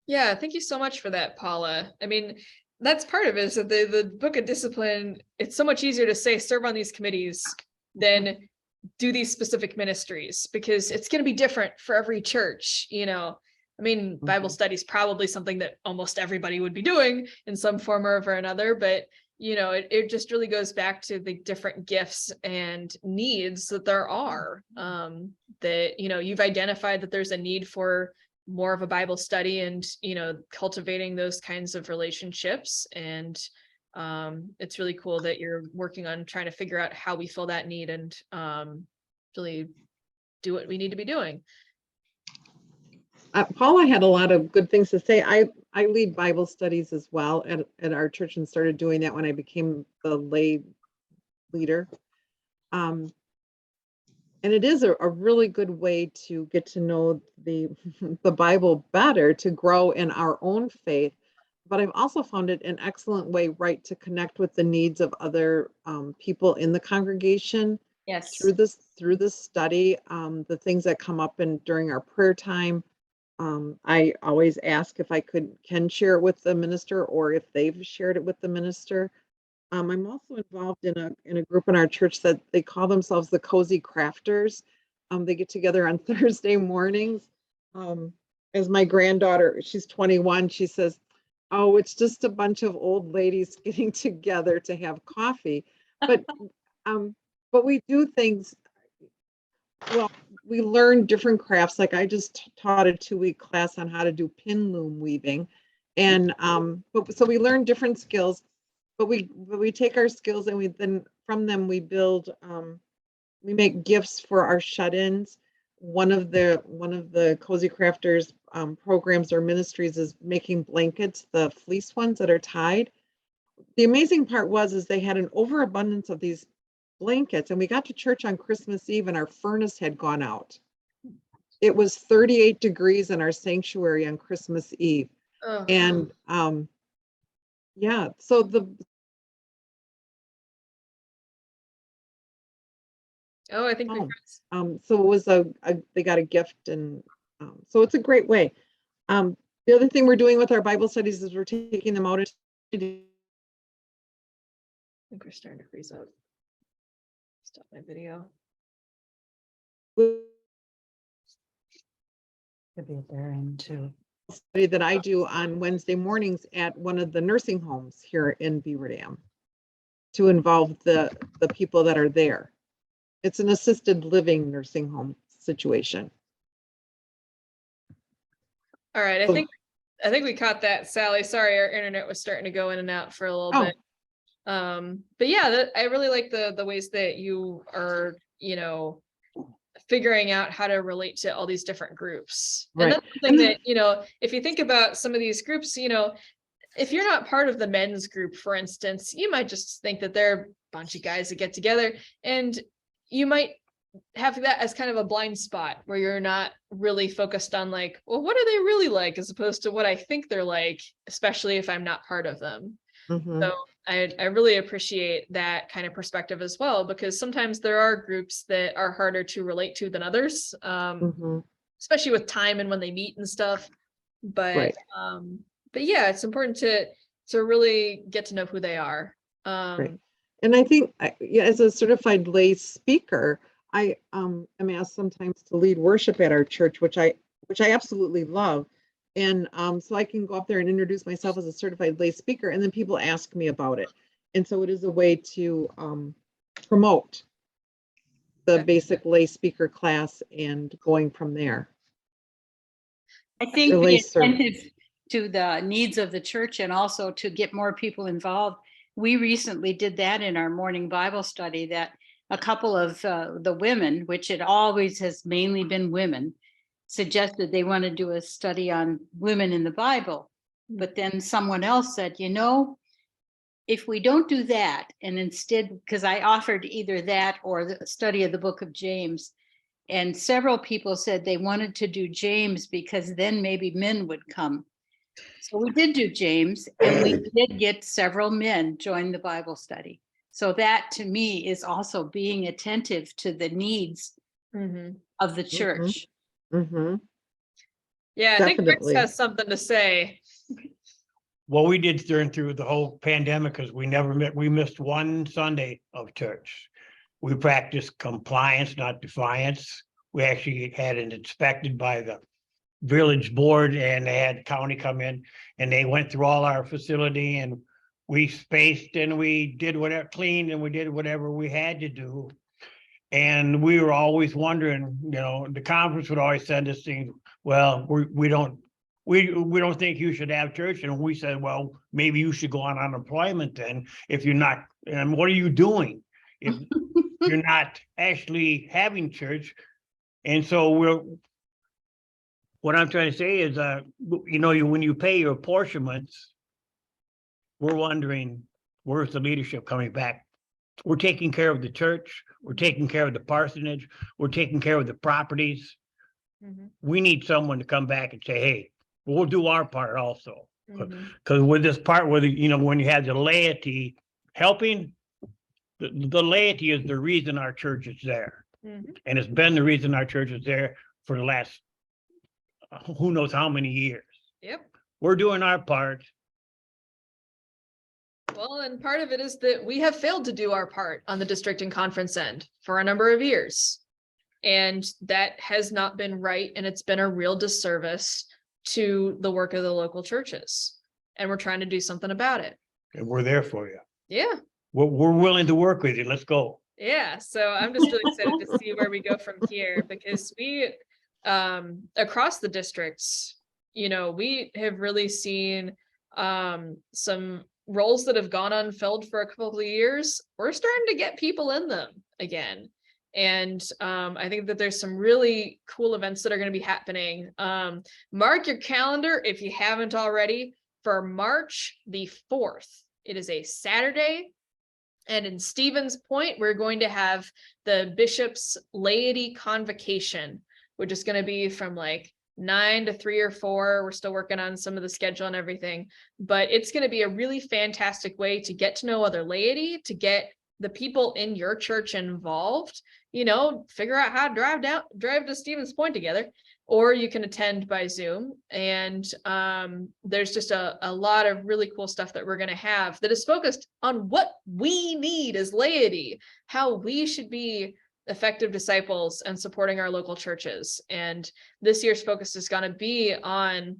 Yeah, thank you so much for that, Paula. I mean, that's part of it, is that the book of discipline, it's so much easier to say serve on these committees than do these specific ministries, because it's going to be different for every church. I mean, Bible study is probably something that almost everybody would be doing in some form or another, but it just really goes back to the different gifts and needs that there are, that, you've identified that there's a need for more of a Bible study and, cultivating those kinds of relationships. And it's really cool that you're working on trying to figure out how we fill that need and really do what we need to be doing. Paula had a lot of good things to say. I lead Bible studies as well at our church, and started doing that when I became the lay leader. And it is a really good way to get to know the Bible better, to grow in our own faith. But I've also found it an excellent way, right, to connect with the needs of other people in the congregation. Yes. Through this study, the things that come up during our prayer time. I always ask if I can share it with the minister, or if they've shared it with the minister. I'm also involved in a group in our church that they call themselves the Cozy Crafters. They get together on Thursday mornings. As my granddaughter, she's 21, she says, "Oh, it's just a bunch of old ladies getting together to have coffee." But we do things. Well, we learn different crafts. Like I just taught a 2-week class on how to do pin loom weaving, and so we learn different skills. But we take our skills, and then from them we build. We make gifts for our shut-ins. One of the Cozy Crafters programs or ministries is making blankets, the fleece ones that are tied. The amazing part is they had an overabundance of these blankets, and we got to church on Christmas Eve and our furnace had gone out. It was 38 degrees in our sanctuary on Christmas Eve. Oh. And yeah, so I think so it was they got a gift, and so it's a great way. The other thing we're doing with our Bible studies is we're taking them out. I think we're starting to freeze up. Stop my video. Could be at their end too. Study that I do on Wednesday mornings at one of the nursing homes here in Beaver Dam, to involve the people that are there. It's an assisted living nursing home situation. All right, I think we caught that, Sally. Sorry, our internet was starting to go in and out for a little bit. But yeah, I really like the ways that you are, figuring out how to relate to all these different groups. Right. And that's something that, if you think about some of these groups, if you're not part of the men's group, for instance, you might just think that they're a bunch of guys that get together, and you might have that as kind of a blind spot where you're not really focused on like, well, what are they really like, as opposed to what I think they're like, especially if I'm not part of them. Mm-hmm. So I really appreciate that kind of perspective as well, because sometimes there are groups that are harder to relate to than others, especially with time and when they meet and stuff. But right. But yeah, it's important to really get to know who they are. Right. And I think, yeah, as a certified lay speaker, I am asked sometimes to lead worship at our church, which I absolutely love. And so I can go up there and introduce myself as a certified lay speaker, and then people ask me about it. And so it is a way to promote the basic lay speaker class and going from there. I think Or be lay servant. attentive to the needs of the church and also to get more people involved. We recently did that in our morning Bible study, that a couple of the women, which it always has mainly been women, suggested they want to do a study on women in the Bible. But then someone else said, you know, if we don't do that, and instead, because I offered either that or the study of the book of James, and several people said they wanted to do James because then maybe men would come. So we did do James, and we did get several men join the Bible study. So that to me is also being attentive to the needs of the church. Mm-hmm. Yeah, I think Chris Definitely. has something to say. What we did through the whole pandemic is we missed one Sunday of church. We practiced compliance, not defiance. We actually had it inspected by the village board, and they had county come in and they went through all our facility, and we spaced and we did whatever, cleaned, and we did whatever we had to do. And we were always wondering, the conference would always send us things, well, we don't think you should have church. And we said, well, maybe you should go on unemployment then if you're not, and what are you doing if you're not actually having church? And so what I'm trying to say is, when you pay your apportionments, we're wondering, where's the leadership coming back? We're taking care of the church. We're taking care of the parsonage. We're taking care of the properties. We need someone to come back and say, hey, we'll do our part also. Because with this part, when you have the laity helping, the laity is the reason our church is there. And it's been the reason our church is there for the last who knows how many years. Yep. We're doing our part. Well, and part of it is that we have failed to do our part on the district and conference end for a number of years. And that has not been right. And it's been a real disservice to the work of the local churches. And we're trying to do something about it. And we're there for you. Yeah. We're willing to work with you. Let's go. Yeah. So I'm just really excited to see where we go from here, because we, across the districts, we have really seen some roles that have gone unfilled for a couple of years. We're starting to get people in them again. And I think that there's some really cool events that are going to be happening. Mark your calendar if you haven't already for March the 4th. It is a Saturday. And in Stevens Point, we're going to have the Bishop's Laity Convocation, which is going to be from like 9 to 3 or 4. We're still working on some of the schedule and everything, but it's going to be a really fantastic way to get to know other laity, to get the people in your church involved, figure out how to drive to Stevens Point together, or you can attend by Zoom. And there's just a lot of really cool stuff that we're going to have that is focused on what we need as laity, how we should be effective disciples and supporting our local churches. And this year's focus is going to be on,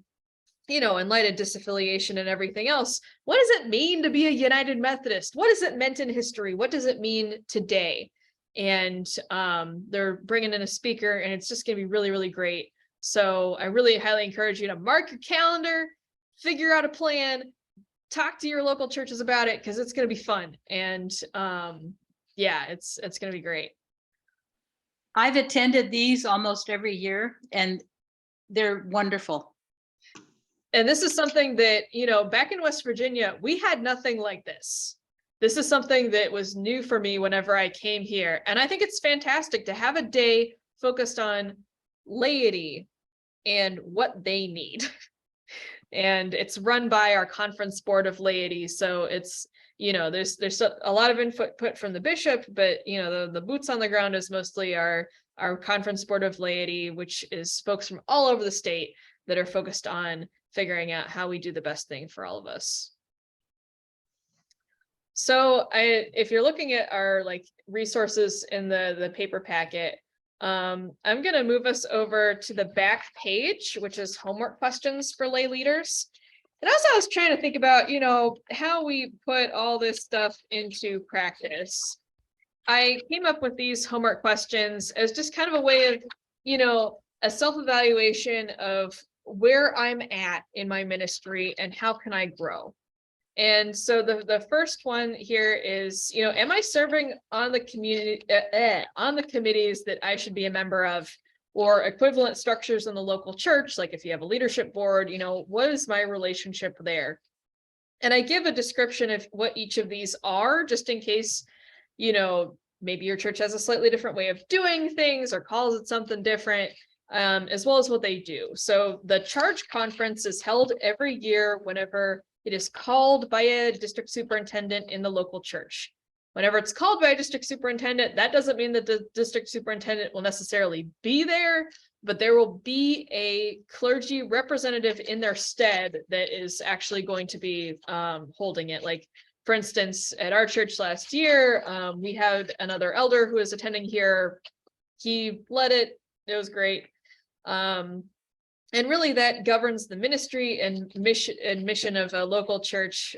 in light of disaffiliation and everything else, what does it mean to be a United Methodist? What has it meant in history? What does it mean today? And they're bringing in a speaker, and it's just going to be really, really great. So I really highly encourage you to mark your calendar, figure out a plan, talk to your local churches about it, because it's going to be fun. And yeah, it's going to be great. I've attended these almost every year, and they're wonderful. And this is something that, back in West Virginia, we had nothing like this. This is something that was new for me whenever I came here. And I think it's fantastic to have a day focused on laity and what they need. And it's run by our conference board of laity. So it's, there's a lot of input from the bishop, but the boots on the ground is mostly our conference board of laity, which is folks from all over the state that are focused on figuring out how we do the best thing for all of us. if you're looking at our like resources in the paper packet, I'm going to move us over to the back page, which is homework questions for lay leaders. And also I was trying to think about, how we put all this stuff into practice. I came up with these homework questions as just kind of a way of, a self-evaluation of where I'm at in my ministry and how can I grow. And so the first one here is, am I serving on the community, on the committees that I should be a member of, or equivalent structures in the local church? Like if you have a leadership board, what is my relationship there? And I give a description of what each of these are, just in case, maybe your church has a slightly different way of doing things or calls it something different, as well as what they do. So the charge conference is held every year whenever it is called by a district superintendent in the local church. Whenever it's called by a district superintendent, that doesn't mean that the district superintendent will necessarily be there, but there will be a clergy representative in their stead that is actually going to be holding it. Like, for instance, at our church last year, we had another elder who was attending here. He led it. It was great. And really that governs the ministry and mission of a local church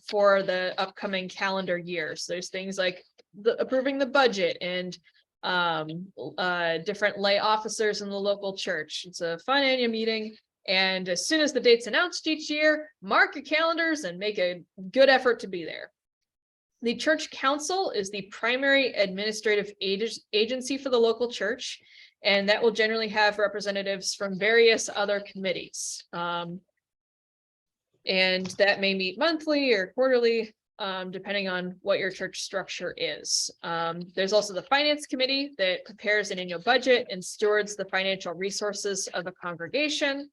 for the upcoming calendar year. So there's things like approving the budget and different lay officers in the local church. It's a fun annual meeting. And as soon as the date's announced each year, mark your calendars and make a good effort to be there. The church council is the primary administrative agency for the local church, and that will generally have representatives from various other committees. And that may meet monthly or quarterly, depending on what your church structure is. There's also the finance committee that prepares an annual budget and stewards the financial resources of the congregation.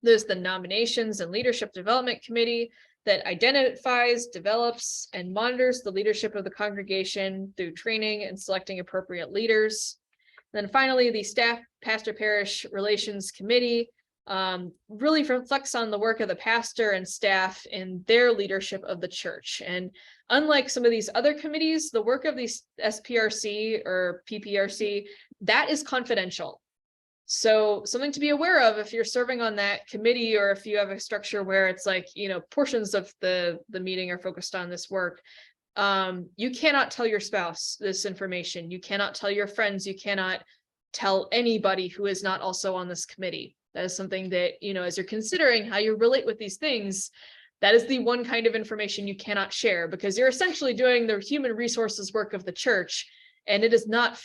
There's the nominations and leadership development committee that identifies, develops, and monitors the leadership of the congregation through training and selecting appropriate leaders. Then finally, the staff pastor parish relations committee really reflects on the work of the pastor and staff in their leadership of the church. And unlike some of these other committees, the work of the SPRC or PPRC, that is confidential. So something to be aware of if you're serving on that committee, or if you have a structure where it's like, portions of the meeting are focused on this work. You cannot tell your spouse this information. You cannot tell your friends. You cannot tell anybody who is not also on this committee. That is something that, as you're considering how you relate with these things, that is the one kind of information you cannot share, because you're essentially doing the human resources work of the church, and it is not,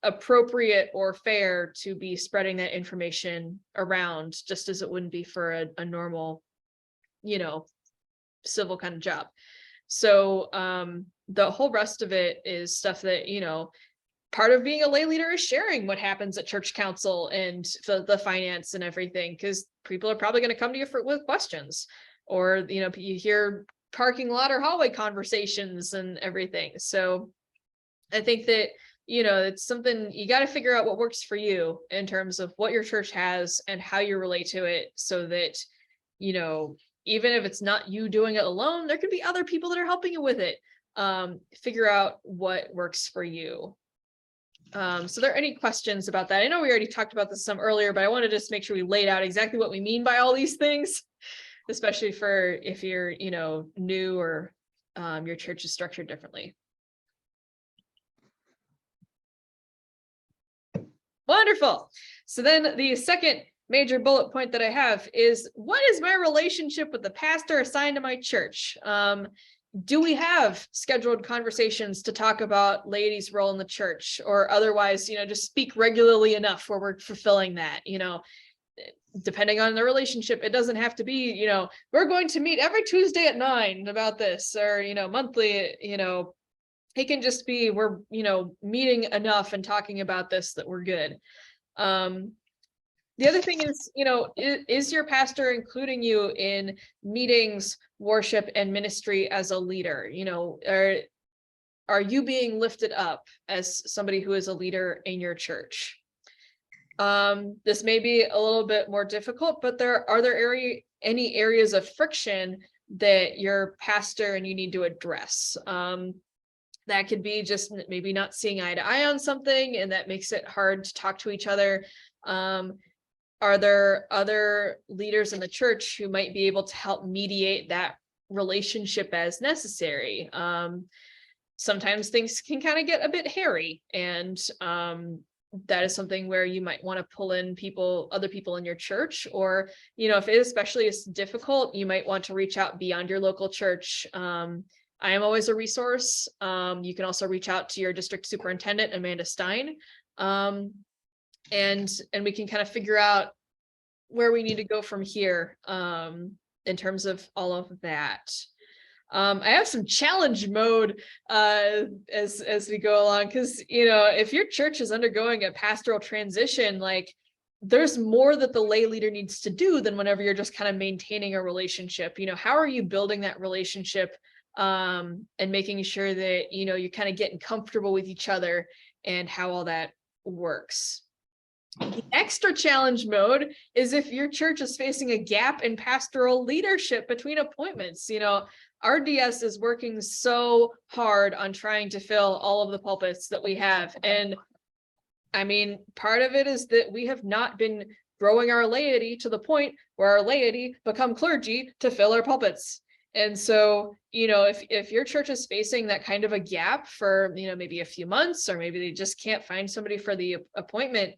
appropriate or fair to be spreading that information around, just as it wouldn't be for a normal, civil kind of job. So the whole rest of it is stuff that, part of being a lay leader is sharing what happens at church council and the finance and everything, because people are probably going to come to you with questions, or, you hear parking lot or hallway conversations and everything. So I think that, it's something you got to figure out what works for you in terms of what your church has and how you relate to it, so that, even if it's not you doing it alone, there could be other people that are helping you with it. Figure out what works for you. So there are any questions about that? I know we already talked about this some earlier, but I want to just make sure we laid out exactly what we mean by all these things, especially for if you're, new, or your church is structured differently. Wonderful. So then the second major bullet point that I have is, what is my relationship with the pastor assigned to my church? Do we have scheduled conversations to talk about ladies' role in the church, or otherwise, just speak regularly enough where we're fulfilling that, depending on the relationship. It doesn't have to be, we're going to meet every Tuesday at 9 about this, or, monthly, it can just be, we're, meeting enough and talking about this that we're good. The other thing is, is your pastor including you in meetings, worship, and ministry as a leader? Are you being lifted up as somebody who is a leader in your church? This may be a little bit more difficult, but are there any areas of friction that your pastor and you need to address. That could be just maybe not seeing eye to eye on something, and that makes it hard to talk to each other. Are there other leaders in the church who might be able to help mediate that relationship as necessary? Sometimes things can kind of get a bit hairy, and that is something where you might want to pull in other people in your church, or, if it especially is difficult, you might want to reach out beyond your local church. I am always a resource. You can also reach out to your district superintendent, Amanda Stein, and we can kind of figure out where we need to go from here in terms of all of that. I have some challenge mode as we go along, because if your church is undergoing a pastoral transition, like, there's more that the lay leader needs to do than whenever you're just kind of maintaining a relationship. How are you building that relationship and making sure that you're kind of getting comfortable with each other and how all that works. The extra challenge mode is if your church is facing a gap in pastoral leadership between appointments. RDS is working so hard on trying to fill all of the pulpits that we have. And I mean, part of it is that we have not been growing our laity to the point where our laity become clergy to fill our pulpits. And so, if your church is facing that kind of a gap for, maybe a few months, or maybe they just can't find somebody for the appointment,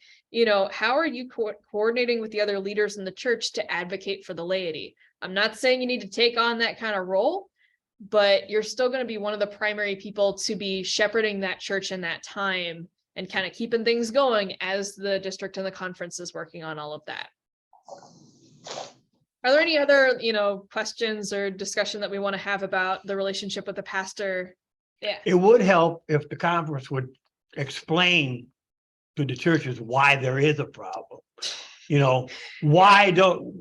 how are you coordinating with the other leaders in the church to advocate for the laity? I'm not saying you need to take on that kind of role, but you're still going to be one of the primary people to be shepherding that church in that time and kind of keeping things going as the district and the conference is working on all of that. Are there any other, questions or discussion that we want to have about the relationship with the pastor? Yeah. It would help if the conference would explain to the churches why there is a problem. Why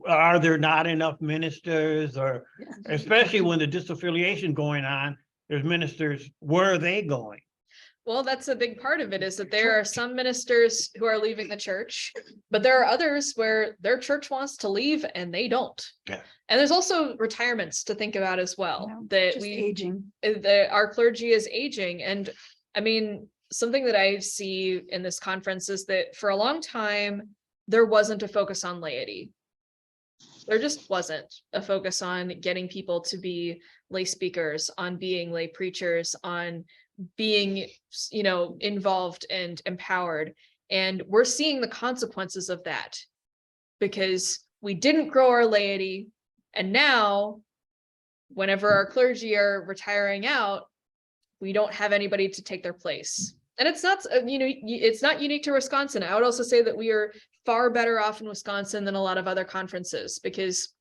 are there not enough ministers, or especially when the disaffiliation going on, there's ministers, where are they going? Well, that's a big part of it, is that there are some ministers who are leaving the church, but there are others where their church wants to leave and they don't. Yeah. And there's also retirements to think about as well, that Aging. Our clergy is aging. And I mean, something that I see in this conference is that for a long time, there wasn't a focus on laity. There just wasn't a focus on getting people to be lay speakers, on being lay preachers, on being, involved and empowered. And we're seeing the consequences of that, because we didn't grow our laity. And now, whenever our clergy are retiring out, we don't have anybody to take their place. And it's not, it's not unique to Wisconsin. I would also say that we are far better off in Wisconsin than a lot of other conferences, because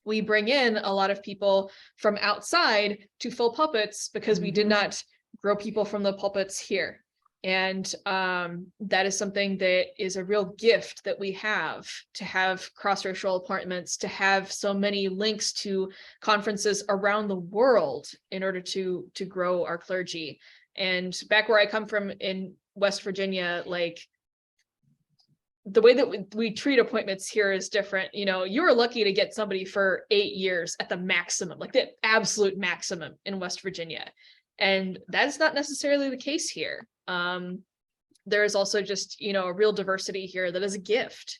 we bring in a lot of people from outside to fill pulpits, because we did not grow people from the pulpits here. And that is something that is a real gift that we have, to have cross-racial appointments, to have so many links to conferences around the world in order to grow our clergy. And back where I come from in West Virginia, like, the way that we treat appointments here is different. You are lucky to get somebody for 8 years at the maximum, like the absolute maximum in West Virginia. And that's not necessarily the case here. There is also just, a real diversity here that is a gift,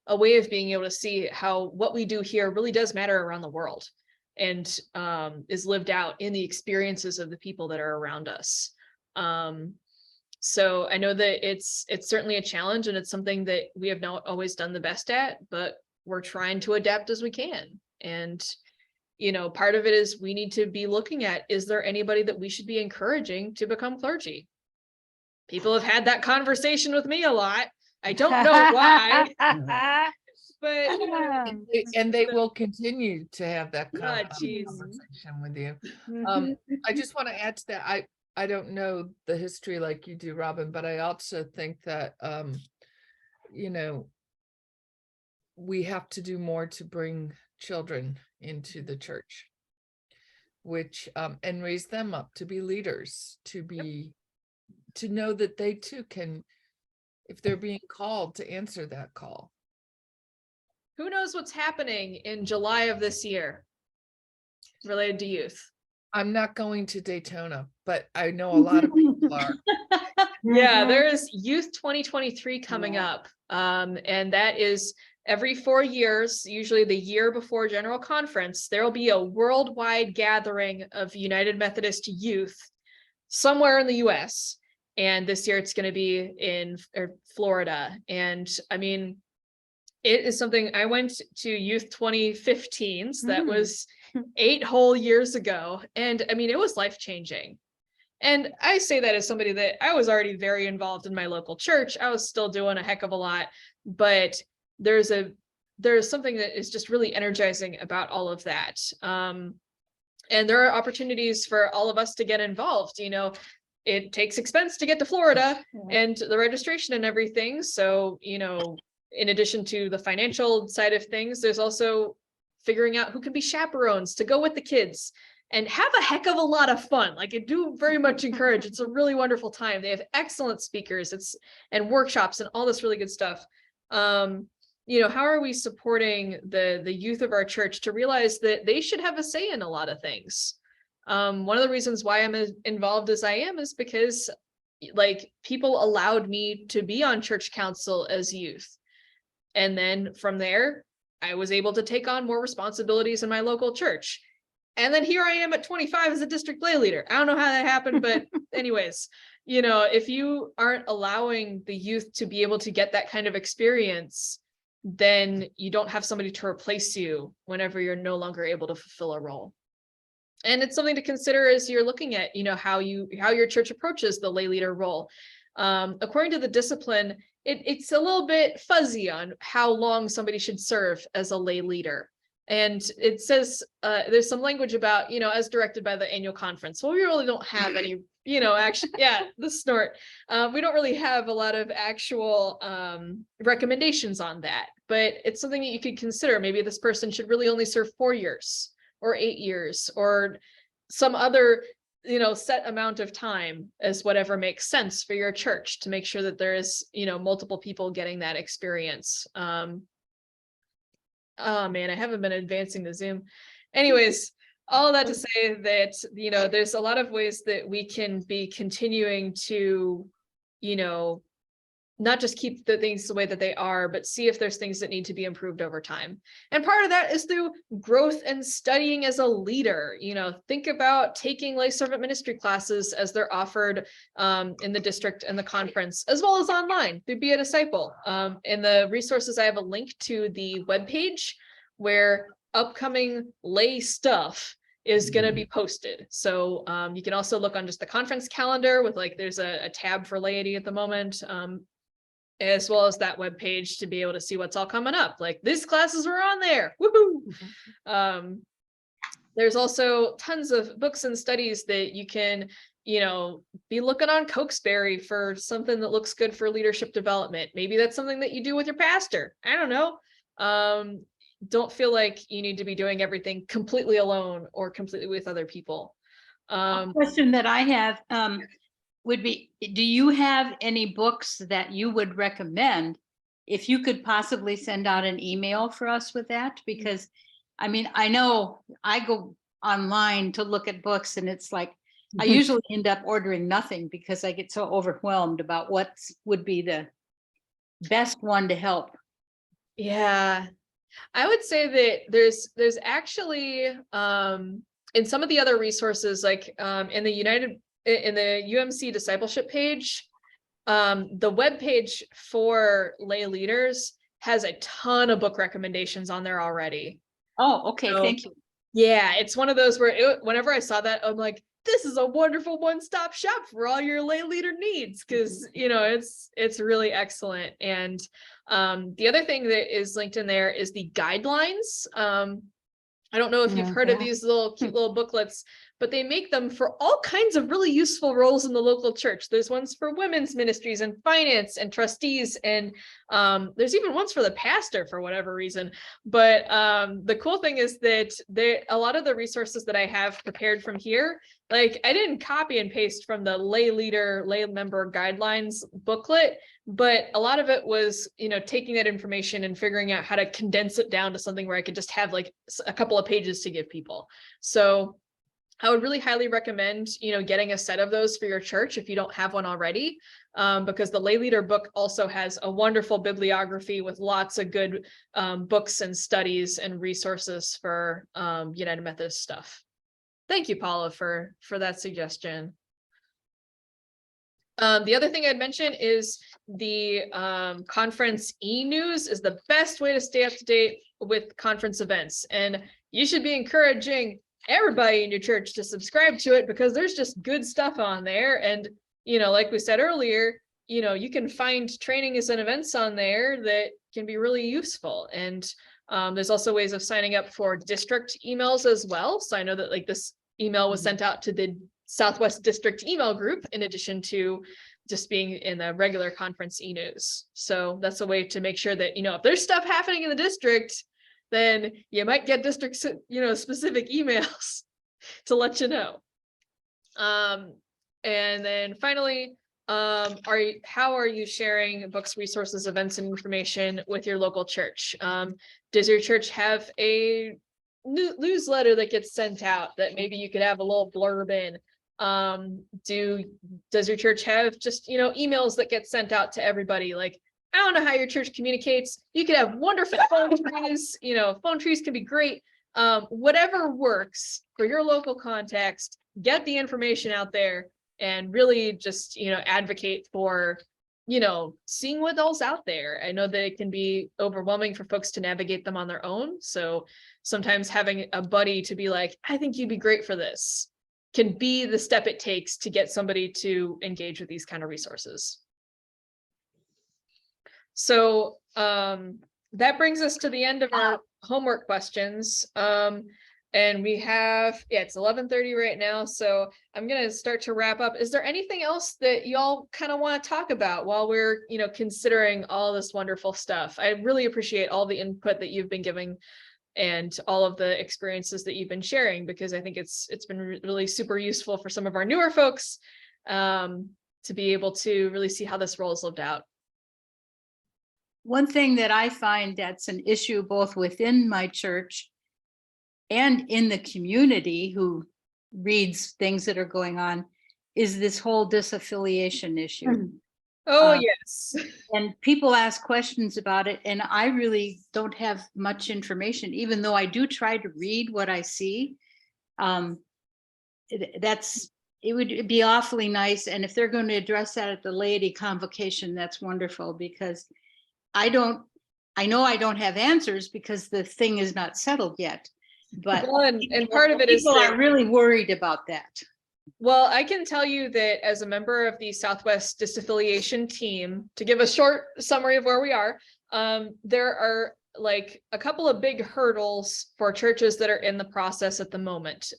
a way of being able to see how what we do here really does matter around the world, and is lived out in the experiences of the people that are around us. So I know that it's certainly a challenge, and it's something that we have not always done the best at, but we're trying to adapt as we can. And part of it is we need to be looking at, is there anybody that we should be encouraging to become clergy? People have had that conversation with me a lot. I don't know why, but And they will continue to have that Ah, geez. conversation with you. I just want to add to that. I don't know the history like you do, Robin, but I also think that, we have to do more to bring children into the church, which, and raise them up to be leaders, to know that they too can, if they're being called, to answer that call. Who knows what's happening in July of this year? related to youth? I'm not going to Daytona, but I know a lot of people are. Yeah, there is Youth 2023 coming Yeah. up. And that is every 4 years, usually the year before General Conference, there will be a worldwide gathering of United Methodist youth somewhere in the US. And this year it's going to be in Florida. And I mean, it is something I went to Youth 2015. So that was 8 whole years ago. And I mean, it was life-changing. And I say that as somebody that I was already very involved in my local church. I was still doing a heck of a lot, but there's something that is just really energizing about all of that. And there are opportunities for all of us to get involved. You know, it takes expense to get to Florida and the registration and everything. So, you know, in addition to the financial side of things, there's also figuring out who can be chaperones to go with the kids and have a heck of a lot of fun. Like, I do very much encourage. It's a really wonderful time. They have excellent speakers, and workshops and all this really good stuff. You know, how are we supporting the youth of our church to realize that they should have a say in a lot of things? One of the reasons why I'm as involved as I am is because, like, people allowed me to be on church council as youth. And then from there, I was able to take on more responsibilities in my local church. And then here I am at 25 as a district lay leader. I don't know how that happened, but anyways, you know, if you aren't allowing the youth to be able to get that kind of experience, then you don't have somebody to replace you whenever you're no longer able to fulfill a role. And it's something to consider as you're looking at, you know, how your church approaches the lay leader role. According to the discipline, it's a little bit fuzzy on how long somebody should serve as a lay leader. And it says there's some language about, you know, as directed by the annual conference. Well, we really don't have any, you know, actually, yeah, the snort. We don't really have a lot of actual recommendations on that, but it's something that you could consider. Maybe this person should really only serve 4 years or 8 years or some other, you know, set amount of time as whatever makes sense for your church to make sure that there is, you know, multiple people getting that experience. Oh man, I haven't been advancing the Zoom. Anyways, all of that to say that, you know, there's a lot of ways that we can be continuing to, you know, not just keep the things the way that they are, but see if there's things that need to be improved over time. And part of that is through growth and studying as a leader. You know, think about taking lay servant ministry classes as they're offered in the district and the conference, as well as online through Be a Disciple. In the resources, I have a link to the webpage where upcoming lay stuff is going to be posted. So you can also look on just the conference calendar with, like, there's a tab for laity at the moment. As well as that webpage to be able to see what's all coming up. Like, these classes were on there. Woohoo! There's also tons of books and studies that you can, you know, be looking on Cokesbury for something that looks good for leadership development. Maybe that's something that you do with your pastor. I don't know. Don't feel like you need to be doing everything completely alone or completely with other people. A question that I have would be, do you have any books that you would recommend? If you could possibly send out an email for us with that, because I mean, I know I go online to look at books and it's like, I usually end up ordering nothing because I get so overwhelmed about what would be the best one to help. Yeah, I would say that there's actually in some of the other resources, like in the UMC discipleship page, the webpage for lay leaders has a ton of book recommendations on there already. Oh, okay, So, thank you. yeah, it's one of those where whenever I saw that, I'm like, this is a wonderful one-stop shop for all your lay leader needs, because, you know, it's really excellent. And the other thing that is linked in there is the guidelines. I don't know if you've heard of these little cute little booklets but they make them for all kinds of really useful roles in the local church. There's ones for women's ministries and finance and trustees, and there's even ones for the pastor for whatever reason. But the cool thing is that a lot of the resources that I have prepared from here, like I didn't copy and paste from the lay member guidelines booklet, but a lot of it was, taking that information and figuring out how to condense it down to something where I could just have like a couple of pages to give people. So I would really highly recommend, getting a set of those for your church if you don't have one already, because the Lay Leader book also has a wonderful bibliography with lots of good books and studies and resources for United Methodist stuff. Thank you, Paula, for that suggestion. The other thing I'd mention is the conference e-news is the best way to stay up to date with conference events. And you should be encouraging everybody in your church to subscribe to it, because there's just good stuff on there. And, like we said earlier, you can find trainings and events on there that can be really useful. And there's also ways of signing up for district emails as well. So I know that like this email was sent out to the Southwest District email group, in addition to just being in the regular conference e-news. So that's a way to make sure that, if there's stuff happening in the district, then you might get district, specific emails to let you know. And then finally, how are you sharing books, resources, events, and information with your local church? Does your church have a newsletter that gets sent out that maybe you could have a little blurb in? Does your church have just, emails that get sent out to everybody? Like, I don't know how your church communicates. You could have wonderful phone trees, phone trees can be great. Whatever works for your local context, get the information out there and really just, advocate for, seeing what all's out there. I know that it can be overwhelming for folks to navigate them on their own. So sometimes having a buddy to be like, I think you'd be great for this, can be the step it takes to get somebody to engage with these kind of resources. So that brings us to the end of our homework questions. And we have, it's 11:30 right now. So I'm going to start to wrap up. Is there anything else that y'all kind of want to talk about while we're, considering all this wonderful stuff? I really appreciate all the input that you've been giving and all of the experiences that you've been sharing, because I think it's been really super useful for some of our newer folks to be able to really see how this role is lived out. One thing that I find that's an issue both within my church and in the community who reads things that are going on is this whole disaffiliation issue. Oh, yes. And people ask questions about it, and I really don't have much information, even though I do try to read what I see. It would be awfully nice. And if they're going to address that at the laity convocation, that's wonderful, because I know I don't have answers because the thing is not settled yet. But well, and part of it is people are really worried about that. Well, I can tell you that as a member of the Southwest Disaffiliation team, to give a short summary of where we are, there are like a couple of big hurdles for churches that are in the process at the moment.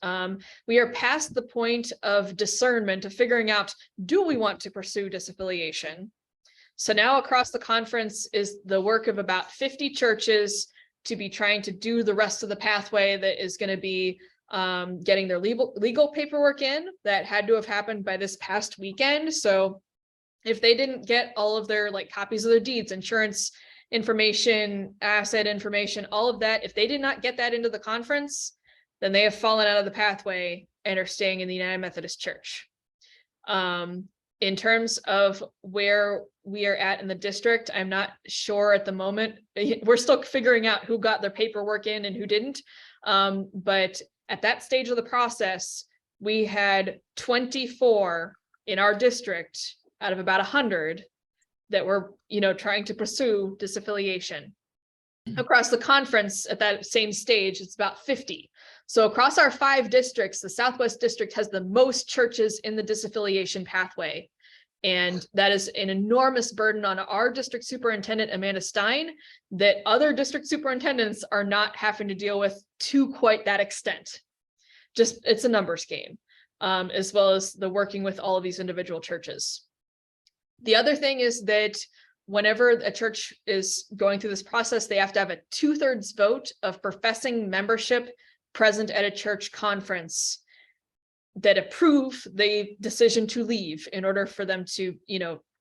We are past the point of discernment, of figuring out, do we want to pursue disaffiliation? So now across the conference is the work of about 50 churches to be trying to do the rest of the pathway that is going to be getting their legal paperwork in. That had to have happened by this past weekend. So if they didn't get all of their copies of their deeds, insurance information, asset information, all of that, if they did not get that into the conference, then they have fallen out of the pathway and are staying in the United Methodist Church. In terms of where we are at in the district, I'm not sure at the moment. We're still figuring out who got their paperwork in and who didn't. But at that stage of the process, we had 24 in our district out of about 100 that were, trying to pursue disaffiliation. Across the conference at that same stage, it's about 50. So across our 5 districts, the Southwest District has the most churches in the disaffiliation pathway. And that is an enormous burden on our district superintendent, Amanda Stein, that other district superintendents are not having to deal with to quite that extent. just, it's a numbers game, as well as the working with all of these individual churches. The other thing is that whenever a church is going through this process, they have to have a 2/3 vote of professing membership present at a church conference that approve the decision to leave in order for them to,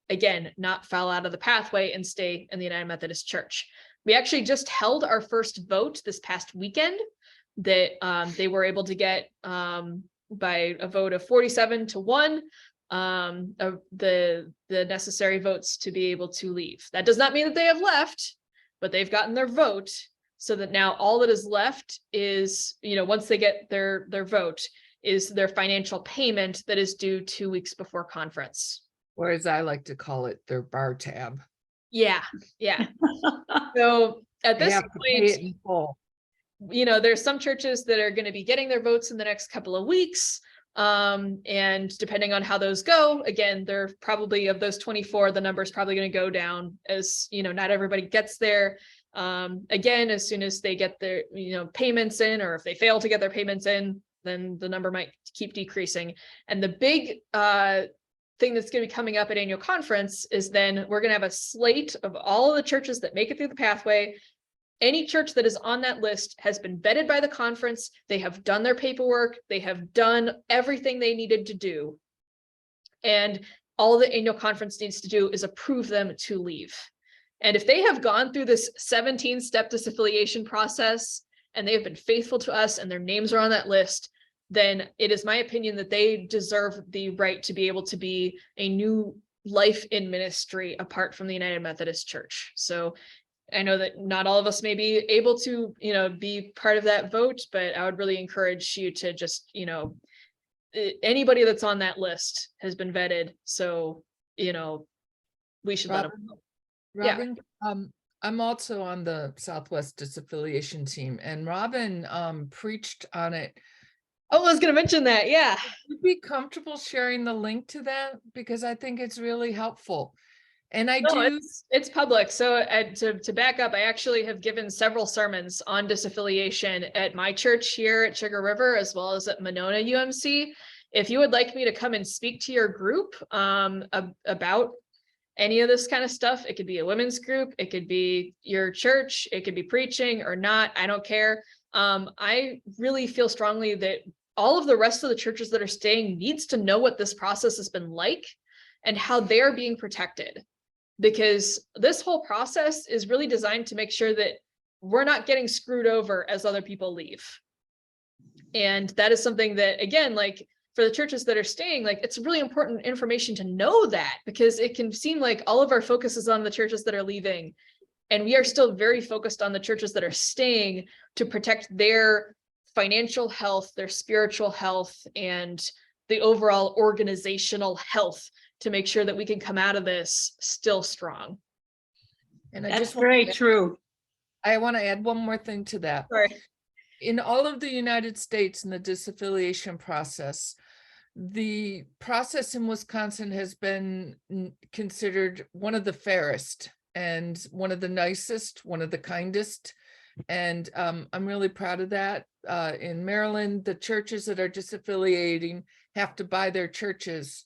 again, not fall out of the pathway and stay in the United Methodist Church. We actually just held our first vote this past weekend that they were able to get by a vote of 47-1 the necessary votes to be able to leave. That does not mean that they have left, but they've gotten their vote, so that now all that is left is, once they get their vote, is their financial payment that is due 2 weeks before conference. Or as I like to call it, their bar tab. Yeah. So at They this have to pay it point, in full. there's some churches that are going to be getting their votes in the next couple of weeks. And depending on how those go, again, they're probably, of those 24, the number is probably going to go down, as not everybody gets there. Again, as soon as they get their payments in, or if they fail to get their payments in, then the number might keep decreasing. And the big thing that's going to be coming up at annual conference is then we're going to have a slate of all of the churches that make it through the pathway. Any church that is on that list has been vetted by the conference. They have done their paperwork. They have done everything they needed to do. And all the annual conference needs to do is approve them to leave. And if they have gone through this 17-step disaffiliation process, and they have been faithful to us, and their names are on that list, then it is my opinion that they deserve the right to be able to be a new life in ministry apart from the United Methodist Church. So I know that not all of us may be able to, be part of that vote, but I would really encourage you to just, anybody that's on that list has been vetted. So, we should let them know. Robin, I'm also on the Southwest Disaffiliation team, and Robin preached on it. Oh, I was going to mention that. Yeah. Would you be comfortable sharing the link to that? Because I think it's really helpful. And it's public. So to back up, I actually have given several sermons on disaffiliation at my church here at Sugar River, as well as at Monona UMC. If you would like me to come and speak to your group about any of this kind of stuff, it could be a women's group, it could be your church, it could be preaching or not, I don't care. I really feel strongly that all of the rest of the churches that are staying needs to know what this process has been like and how they're being protected. Because this whole process is really designed to make sure that we're not getting screwed over as other people leave. And that is something that, again, like for the churches that are staying, like it's really important information to know that, because it can seem like all of our focus is on the churches that are leaving. And we are still very focused on the churches that are staying to protect their financial health, their spiritual health, and the overall organizational health, to make sure that we can come out of this still strong. And I That's just very true. I want to add one more thing to that. Sorry. In all of the United States in the disaffiliation process, the process in Wisconsin has been considered one of the fairest and one of the nicest, one of the kindest. And I'm really proud of that. In Maryland, the churches that are disaffiliating have to buy their churches.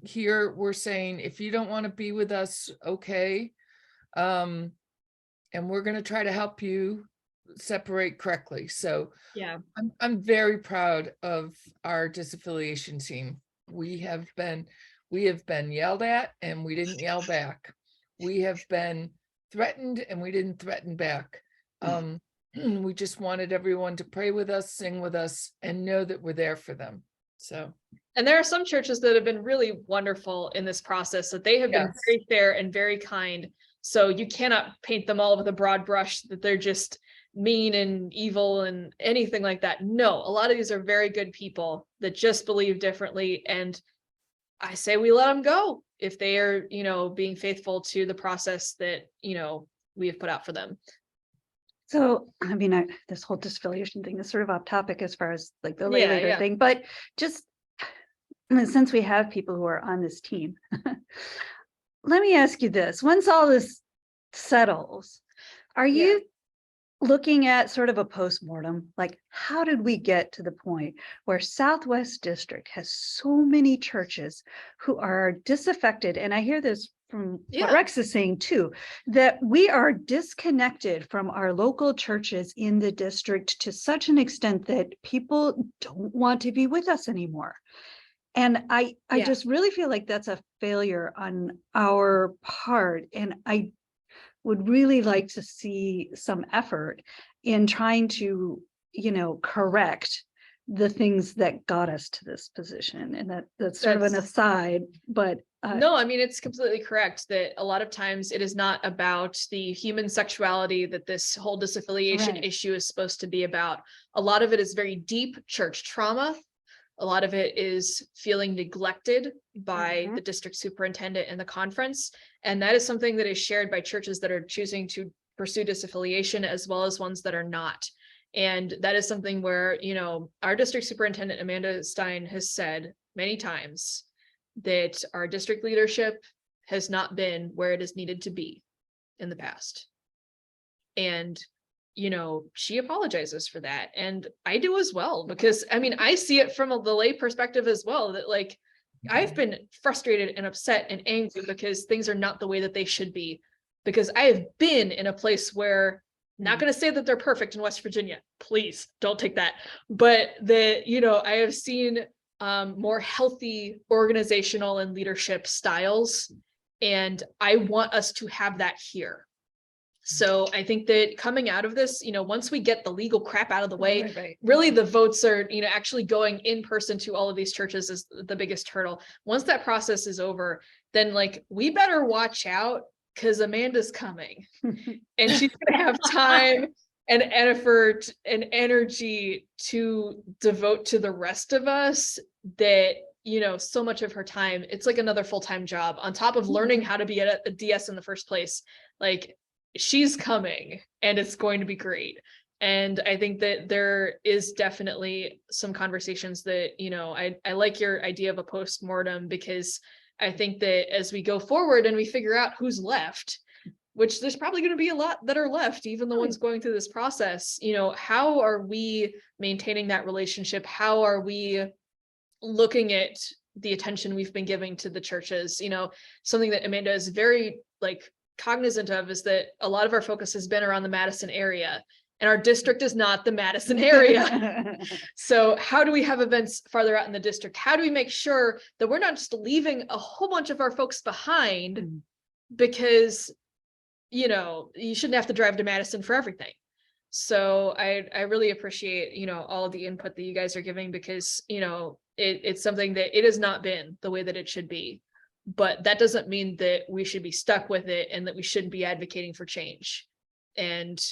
Here we're saying, if you don't want to be with us, okay. And we're going to try to help you separate correctly. So Yeah. I'm very proud of our disaffiliation team. We have been yelled at and we didn't yell back. We have been threatened and we didn't threaten back. We just wanted everyone to pray with us, sing with us, and know that we're there for them. So, and there are some churches that have been really wonderful in this process, that they have been very fair and very kind. So you cannot paint them all with a broad brush that they're just mean and evil and anything like that. No, a lot of these are very good people that just believe differently. And I say we let them go if they are, being faithful to the process that, we have put out for them. So, I mean, this whole disaffiliation thing is sort of off topic as far as like the lay leader thing, but just since we have people who are on this team, let me ask you this: once all this settles, are you looking at sort of a postmortem, like how did we get to the point where Southwest District has so many churches who are disaffected? And I hear this from what Yeah. Rex is saying too, that we are disconnected from our local churches in the district to such an extent that people don't want to be with us anymore. And I Yeah. just really feel like that's a failure on our part. And I would really like to see some effort in trying to, correct the things that got us to this position. And that's sort of an That's- aside, but No, I mean, it's completely correct that a lot of times it is not about the human sexuality that this whole disaffiliation Right. issue is supposed to be about. A lot of it is very deep church trauma. A lot of it is feeling neglected by Mhm. the district superintendent and the conference. And that is something that is shared by churches that are choosing to pursue disaffiliation as well as ones that are not. And that is something where, our district superintendent, Amanda Stein, has said many times that our district leadership has not been where it is needed to be in the past. And she apologizes for that. And I do as well, because I mean, I see it from the lay perspective as well, that like, I've been frustrated and upset and angry because things are not the way that they should be. Because I have been in a place where, not going to say that they're perfect in West Virginia, please don't take that. But that, I have seen more healthy organizational and leadership styles. And I want us to have that here. So I think that coming out of this, once we get the legal crap out of the way, Right. really the votes are, actually going in person to all of these churches is the biggest hurdle. Once that process is over, then like, we better watch out because Amanda's coming and she's going to have time and effort and energy to devote to the rest of us that, so much of her time, it's like another full-time job on top of learning how to be a DS in the first place. Like, she's coming and it's going to be great. And I think that there is definitely some conversations that, I like your idea of a postmortem, because I think that as we go forward and we figure out who's left, which there's probably going to be a lot that are left, even the ones going through this process, how are we maintaining that relationship? How are we looking at the attention we've been giving to the churches? Something that Amanda is very cognizant of is that a lot of our focus has been around the Madison area, and our district is not the Madison area. So how do we have events farther out in the district? How do we make sure that we're not just leaving a whole bunch of our folks behind because, you shouldn't have to drive to Madison for everything. So I really appreciate, all of the input that you guys are giving, because, it's something that it has not been the way that it should be. But that doesn't mean that we should be stuck with it and that we shouldn't be advocating for change. And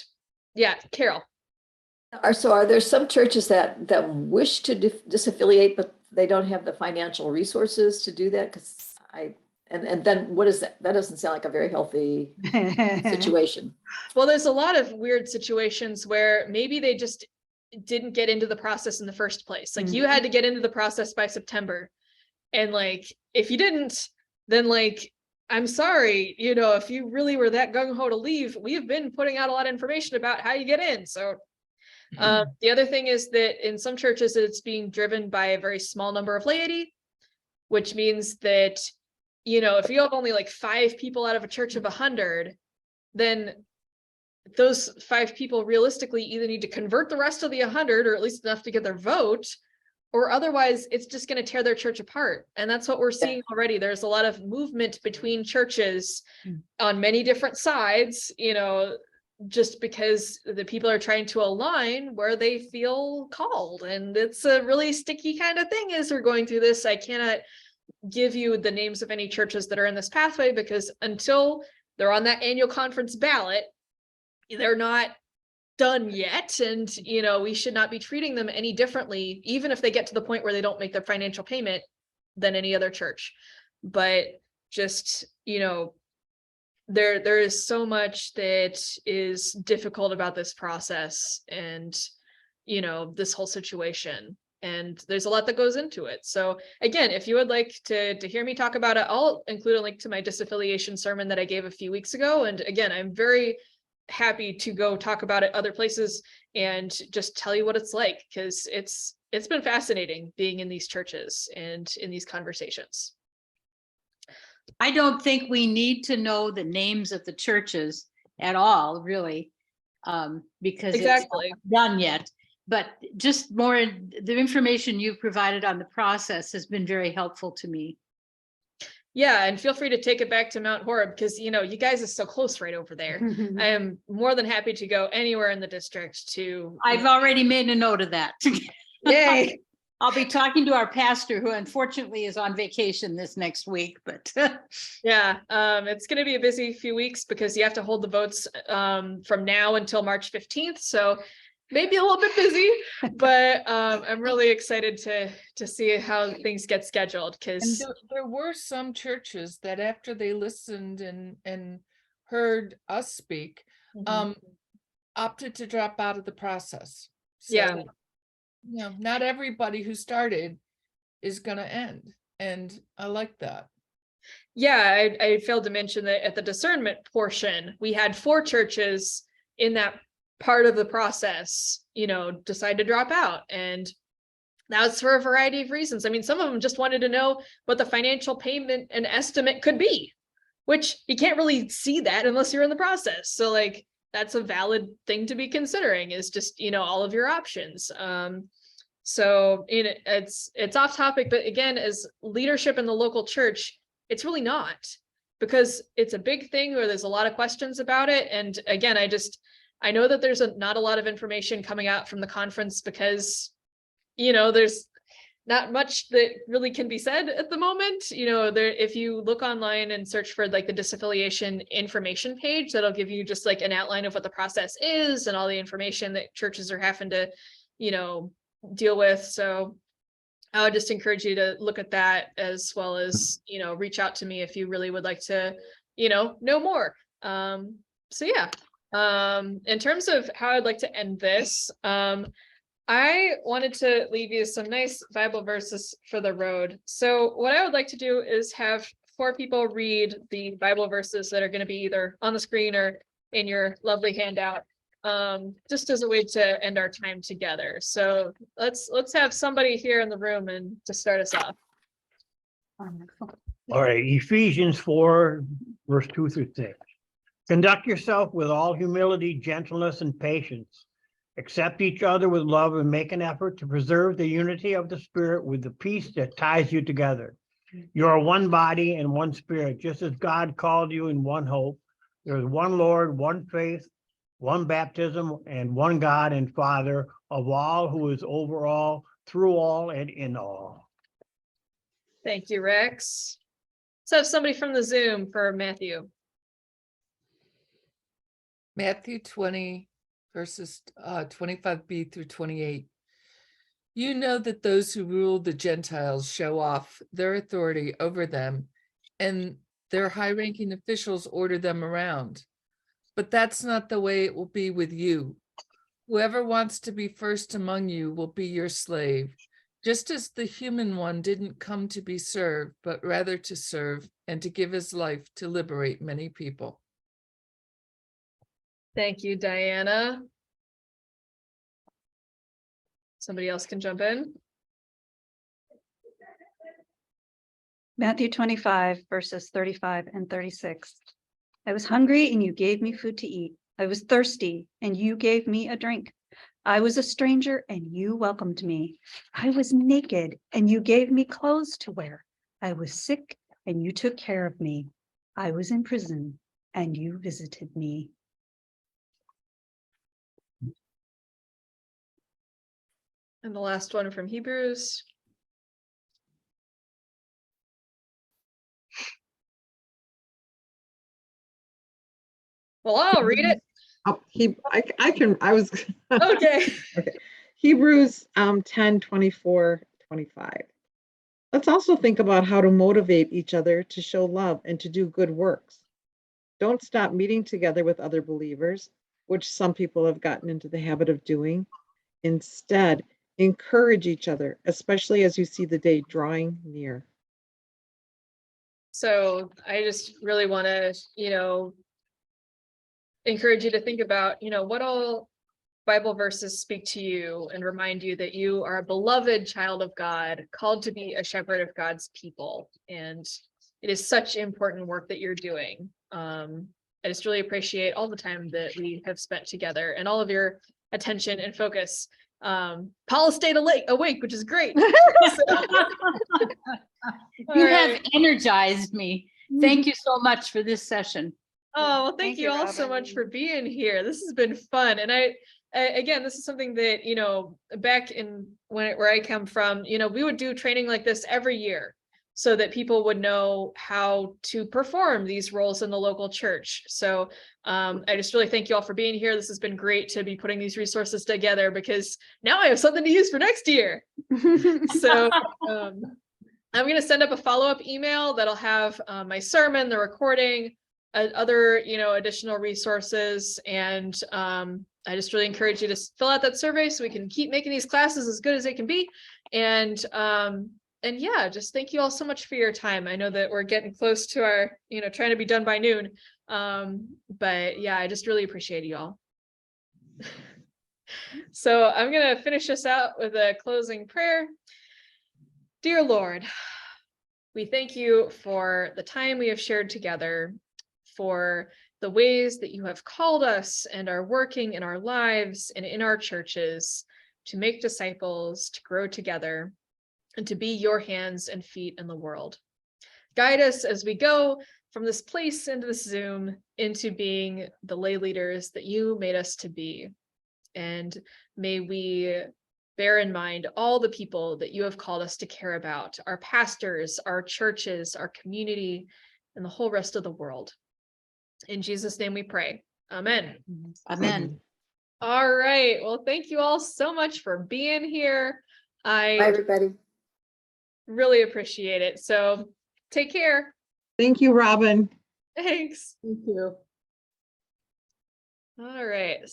yeah, Carol. Are there some churches that wish to disaffiliate, but they don't have the financial resources to do that? Because and then what is that? That doesn't sound like a very healthy situation. Well, there's a lot of weird situations where maybe they just didn't get into the process in the first place. Like, you had to get into the process by September. And if you didn't, then I'm sorry, if you really were that gung-ho to leave, we've been putting out a lot of information about how you get in. So the other thing is that in some churches, it's being driven by a very small number of laity, which means that, if you have only 5 people out of a church of 100, then those 5 people realistically either need to convert the rest of the 100, or at least enough to get their vote, or otherwise it's just going to tear their church apart. And that's what we're seeing already. There's a lot of movement between churches on many different sides, just because the people are trying to align where they feel called. And it's a really sticky kind of thing as we're going through this. I cannot give you the names of any churches that are in this pathway, because until they're on that annual conference ballot, they're not done yet. And, we should not be treating them any differently, even if they get to the point where they don't make their financial payment, than any other church. But just, there is so much that is difficult about this process and, this whole situation. And there's a lot that goes into it. So again, if you would like to hear me talk about it, I'll include a link to my disaffiliation sermon that I gave a few weeks ago. And again, I'm very happy to go talk about it other places and just tell you what it's like, because it's been fascinating being in these churches and in these conversations. I don't think we need to know the names of the churches at all, really, because Exactly. it's not done yet. But just more, the information you've provided on the process has been very helpful to me. Yeah, and feel free to take it back to Mount Horeb, because you guys are so close right over there. I am more than happy to go anywhere in the district to. I've already made a note of that. Yay. I'll be talking to our pastor, who unfortunately is on vacation this next week, but Yeah, it's going to be a busy few weeks because you have to hold the votes from now until March 15th. So maybe a little bit busy, but I'm really excited to see how things get scheduled, And because there were some churches that after they listened and heard us speak, opted to drop out of the process. So, yeah. not everybody who started is going to end. And I like that. Yeah, I failed to mention that at the discernment portion, we had 4 churches in that part of the process, decide to drop out. And that was for a variety of reasons. I mean, some of them just wanted to know what the financial payment and estimate could be, which you can't really see that unless you're in the process. So like, that's a valid thing to be considering, is just, all of your options. So it's off topic, but again, as leadership in the local church, it's really not, because it's a big thing where there's a lot of questions about it. And again, I know that there's not a lot of information coming out from the conference because, there's not much that really can be said at the moment. If you look online and search for like the disaffiliation information page, that'll give you just like an outline of what the process is and all the information that churches are having to, deal with. So I would just encourage you to look at that, as well as, reach out to me if you really would like to, know more. So yeah, in terms of how I'd like to end this, I wanted to leave you some nice Bible verses for the road. So what I would like to do is have 4 people read the Bible verses that are going to be either on the screen or in your lovely handout, just as a way to end our time together. So let's have somebody here in the room and to start us off. All right, Ephesians 4, verse 2 through 6. Conduct yourself with all humility, gentleness, and patience. Accept each other with love and make an effort to preserve the unity of the Spirit with the peace that ties you together. You are one body and one spirit, just as God called you in one hope. There is one Lord, one faith, one baptism, and one God and Father of all, who is over all, through all, and in all. Thank you, Rex. Let's have somebody from the Zoom for Matthew. Matthew 20, verses 25b through 28. You know that those who rule the Gentiles show off their authority over them, and their high-ranking officials order them around. But that's not the way it will be with you. Whoever wants to be first among you will be your slave, just as the human one didn't come to be served, but rather to serve and to give his life to liberate many people. Thank you, Diana. Somebody else can jump in. Matthew 25, verses 35 and 36. I was hungry and you gave me food to eat. I was thirsty and you gave me a drink. I was a stranger and you welcomed me. I was naked and you gave me clothes to wear. I was sick and you took care of me. I was in prison and you visited me. And the last one from Hebrews. Well, I'll read it. Oh, I was. Okay. Okay. Hebrews 10, 24, 25. Let's also think about how to motivate each other to show love and to do good works. Don't stop meeting together with other believers, which some people have gotten into the habit of doing. Instead, encourage each other, especially as you see the day drawing near. So I just really want to, encourage you to think about, what all Bible verses speak to you and remind you that you are a beloved child of God, called to be a shepherd of God's people. And it is such important work that you're doing. I just really appreciate all the time that we have spent together and all of your attention and focus. Paula stayed awake, which is great. You have energized me. Thank you so much for this session. Oh, well, thank Thank you you, all so Robin. much for being here. This has been fun. And again, this is something that, back in where I come from, we would do training like this every year so that people would know how to perform these roles in the local church. So I just really thank you all for being here. This has been great to be putting these resources together because now I have something to use for next year. So I'm going to send up a follow-up email that'll have my sermon, the recording, other, additional resources. And I just really encourage you to fill out that survey so we can keep making these classes as good as they can be. And yeah, just thank you all so much for your time. I know that we're getting close to our, trying to be done by noon. But yeah, I just really appreciate you all. So I'm going to finish this out with a closing prayer. Dear Lord, we thank you for the time we have shared together, for the ways that you have called us and are working in our lives and in our churches to make disciples, to grow together, and to be your hands and feet in the world. Guide us as we go from this place into this Zoom into being the lay leaders that you made us to be. And may we bear in mind all the people that you have called us to care about, our pastors, our churches, our community, and the whole rest of the world. In Jesus' name we pray. Amen. Amen. All right. Well, thank you all so much for being here. Bye, I everybody. really appreciate it. So take care. Thank you, Robin. Thanks. Thank you. All right.